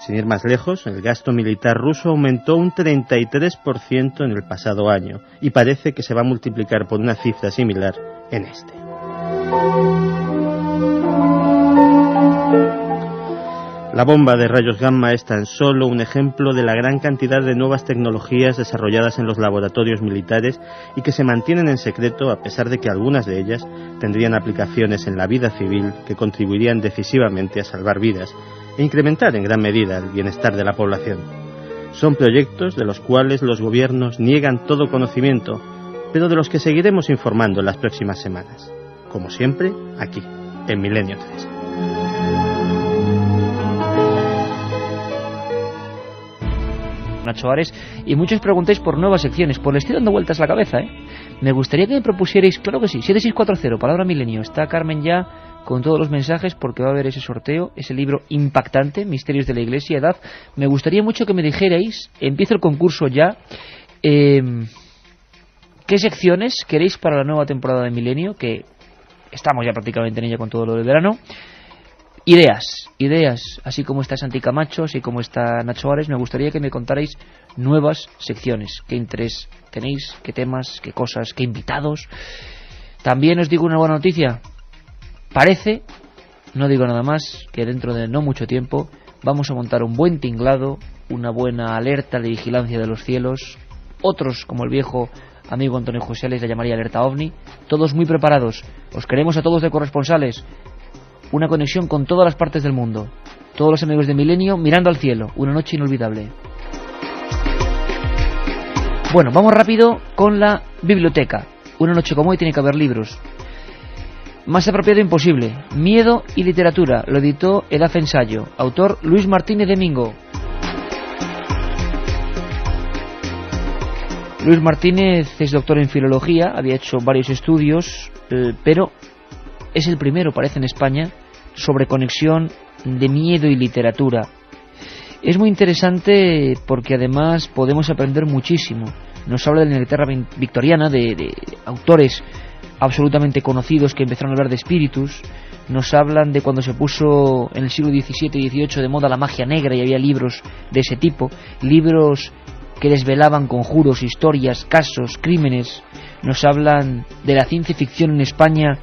Speaker 7: Sin ir más lejos, el gasto militar ruso aumentó un 33% en el pasado año, y parece que se va a multiplicar por una cifra similar en este. La bomba de rayos gamma es tan solo un ejemplo de la gran cantidad de nuevas tecnologías desarrolladas en los laboratorios militares y que se mantienen en secreto a pesar de que algunas de ellas tendrían aplicaciones en la vida civil que contribuirían decisivamente a salvar vidas e incrementar en gran medida el bienestar de la población. Son proyectos de los cuales los gobiernos niegan todo conocimiento, pero de los que seguiremos informando en las próximas semanas. Como siempre, aquí, en Milenio 3.
Speaker 1: Nacho Ares, y muchos preguntáis por nuevas secciones, pues le estoy dando vueltas la cabeza, ¿eh? Me gustaría que me propusierais, claro que sí, 7640, palabra milenio, está Carmen ya con todos los mensajes porque va a haber ese sorteo, ese libro impactante, Misterios de la Iglesia, Edad. Me gustaría mucho que me dijerais, empiezo el concurso ya, ¿qué secciones queréis para la nueva temporada de Milenio? Que estamos ya prácticamente en ella con todo lo del verano. Ideas, así como está Santi Camacho, así como está Nacho Ares, me gustaría que me contarais nuevas secciones, qué interés tenéis, qué temas, qué cosas, qué invitados. También os digo una buena noticia, parece, no digo nada más, que dentro de no mucho tiempo vamos a montar un buen tinglado, una buena alerta de vigilancia de los cielos, otros como el viejo amigo Antonio José les la llamaría alerta ovni, todos muy preparados, os queremos a todos de corresponsales. Una conexión con todas las partes del mundo. Todos los amigos de Milenio mirando al cielo. Una noche inolvidable. Bueno, vamos rápido con la biblioteca. Una noche como hoy tiene que haber libros. Más apropiado imposible. Miedo y literatura. Lo editó Edad Ensayo. Autor Luis Martínez Domingo. Luis Martínez es doctor en filología. Había hecho varios estudios, pero es el primero, parece, en España, sobre conexión de miedo y literatura. Es muy interesante porque además podemos aprender muchísimo. Nos habla de la Inglaterra victoriana, de autores absolutamente conocidos que empezaron a hablar de espíritus. Nos hablan de cuando se puso en el siglo XVII y XVIII de moda la magia negra y había libros de ese tipo. Libros que desvelaban conjuros, historias, casos, crímenes. Nos hablan de la ciencia ficción en España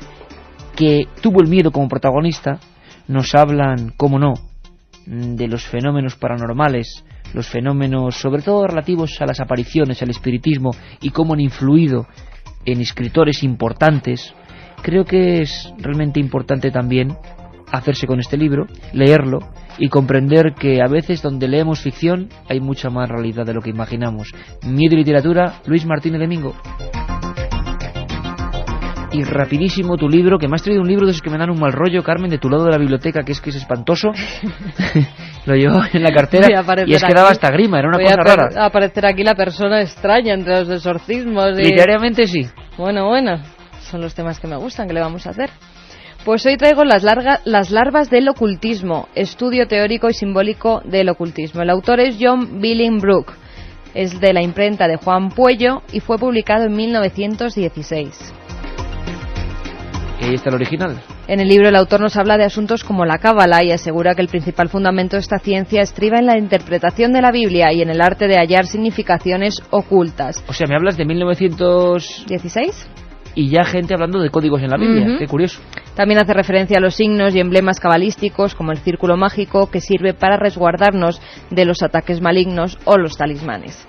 Speaker 1: que tuvo el miedo como protagonista. Nos hablan, cómo no, de los fenómenos paranormales, los fenómenos sobre todo relativos a las apariciones, al espiritismo y cómo han influido en escritores importantes. Creo que es realmente importante también hacerse con este libro, leerlo y comprender que a veces donde leemos ficción hay mucha más realidad de lo que imaginamos. Miedo y literatura, Luis Martínez Domingo. Y rapidísimo tu libro, que me has traído un libro de esos que me dan un mal rollo, Carmen, de tu lado de la biblioteca, que es espantoso. Lo llevo en la cartera y es que daba hasta grima, era una cosa rara.
Speaker 2: Va a aparecer aquí la persona extraña entre los exorcismos.
Speaker 1: Literariamente sí.
Speaker 2: Bueno, son los temas que me gustan, ¿qué le vamos a hacer? Pues hoy traigo las larvas del ocultismo, estudio teórico y simbólico del ocultismo. El autor es John Billingbrook, es de la imprenta de Juan Puello y fue publicado en 1916.
Speaker 1: ¿Y ahí está el original?
Speaker 2: En el libro el autor nos habla de asuntos como la cábala y asegura que el principal fundamento de esta ciencia estriba en la interpretación de la Biblia y en el arte de hallar significaciones ocultas.
Speaker 1: O sea, ¿me hablas de 1916? Y ya gente hablando de códigos en la Biblia, Qué curioso.
Speaker 2: También hace referencia a los signos y emblemas cabalísticos como el círculo mágico que sirve para resguardarnos de los ataques malignos o los talismanes.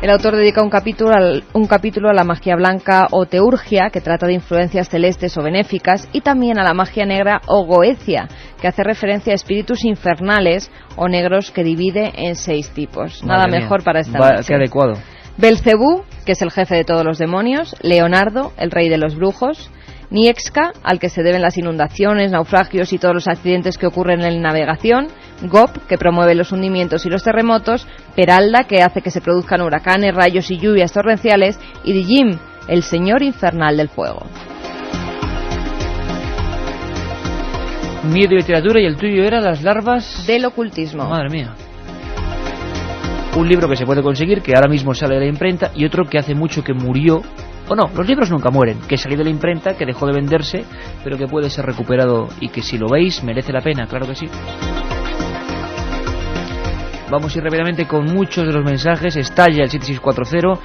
Speaker 2: El autor dedica un capítulo a la magia blanca o teurgia, que trata de influencias celestes o benéficas, y también a la magia negra o goecia, que hace referencia a espíritus infernales o negros que divide en 6 tipos. Nada mejor para esta noche.
Speaker 1: Qué adecuado.
Speaker 2: Belcebú, que es el jefe de todos los demonios, Leonardo, el rey de los brujos, Niexca, al que se deben las inundaciones, naufragios y todos los accidentes que ocurren en la navegación, Gop, que promueve los hundimientos y los terremotos, Peralda, que hace que se produzcan huracanes, rayos y lluvias torrenciales, y Dijim, el señor infernal del fuego.
Speaker 1: Miedo y literatura, y el tuyo era Las larvas
Speaker 2: del ocultismo.
Speaker 1: Madre mía. Un libro que se puede conseguir, que ahora mismo sale de la imprenta, y otro que hace mucho que murió. O no, los libros nunca mueren, que salió de la imprenta, que dejó de venderse, pero que puede ser recuperado y que si lo veis merece la pena, claro que sí. Vamos a ir rápidamente con muchos de los mensajes. Estalla el 7640,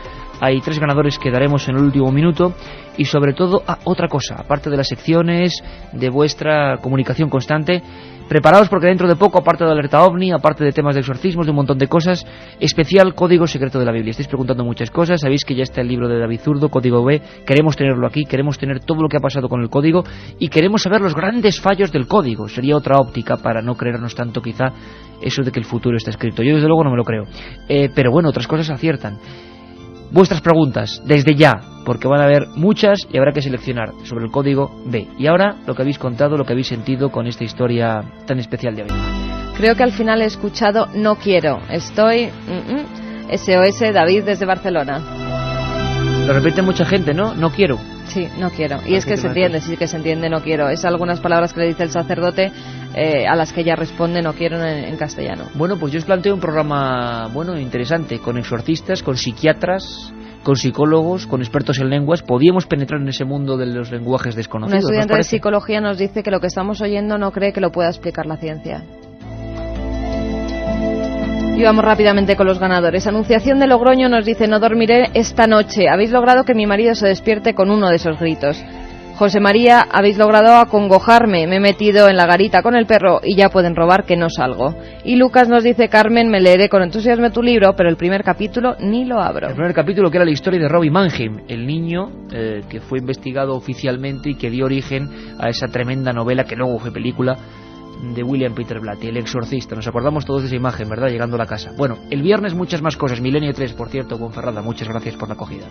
Speaker 1: Hay 3 ganadores que daremos en el último minuto y sobre todo, otra cosa, aparte de las secciones, de vuestra comunicación constante, preparaos porque dentro de poco, aparte de Alerta OVNI, aparte de temas de exorcismos, de un montón de cosas, especial Código Secreto de la Biblia. Estáis preguntando muchas cosas, sabéis que ya está el libro de David Zurdo, Código B, queremos tenerlo aquí, queremos tener todo lo que ha pasado con el código y queremos saber los grandes fallos del código. Sería otra óptica para no creernos tanto quizá eso de que el futuro está escrito. Yo desde luego no me lo creo, pero bueno, otras cosas aciertan. Vuestras preguntas, desde ya, porque van a haber muchas y habrá que seleccionar sobre el código B. Y ahora, lo que habéis contado, lo que habéis sentido con esta historia tan especial de hoy.
Speaker 2: Creo que al final he escuchado no quiero, estoy... SOS David desde Barcelona.
Speaker 1: Lo repite mucha gente, ¿no? No quiero.
Speaker 2: Sí, no quiero. Y es que se entiende, sí que se entiende no quiero. Es algunas palabras que le dice el sacerdote a las que ella responde no quiero en castellano.
Speaker 1: Bueno, pues yo os planteo un programa, interesante, con exorcistas, con psiquiatras, con psicólogos, con expertos en lenguas. Podíamos penetrar en ese mundo de los lenguajes desconocidos.
Speaker 2: Un estudiante de psicología nos dice que lo que estamos oyendo no cree que lo pueda explicar la ciencia. Y vamos rápidamente con los ganadores. Anunciación de Logroño nos dice: no dormiré esta noche. Habéis logrado que mi marido se despierte con uno de esos gritos. José María: habéis logrado acongojarme. Me he metido en la garita con el perro y ya pueden robar que no salgo. Y Lucas nos dice: Carmen, me leeré con entusiasmo tu libro, pero el primer capítulo ni lo abro.
Speaker 1: El primer capítulo, que era la historia de Robbie Mannheim, el niño que fue investigado oficialmente y que dio origen a esa tremenda novela que luego fue película, de William Peter Blatty, El exorcista. Nos acordamos todos de esa imagen, ¿verdad? Llegando a la casa. Bueno, el viernes muchas más cosas. Milenio 3, por cierto, Ponferrada, muchas gracias por la acogida.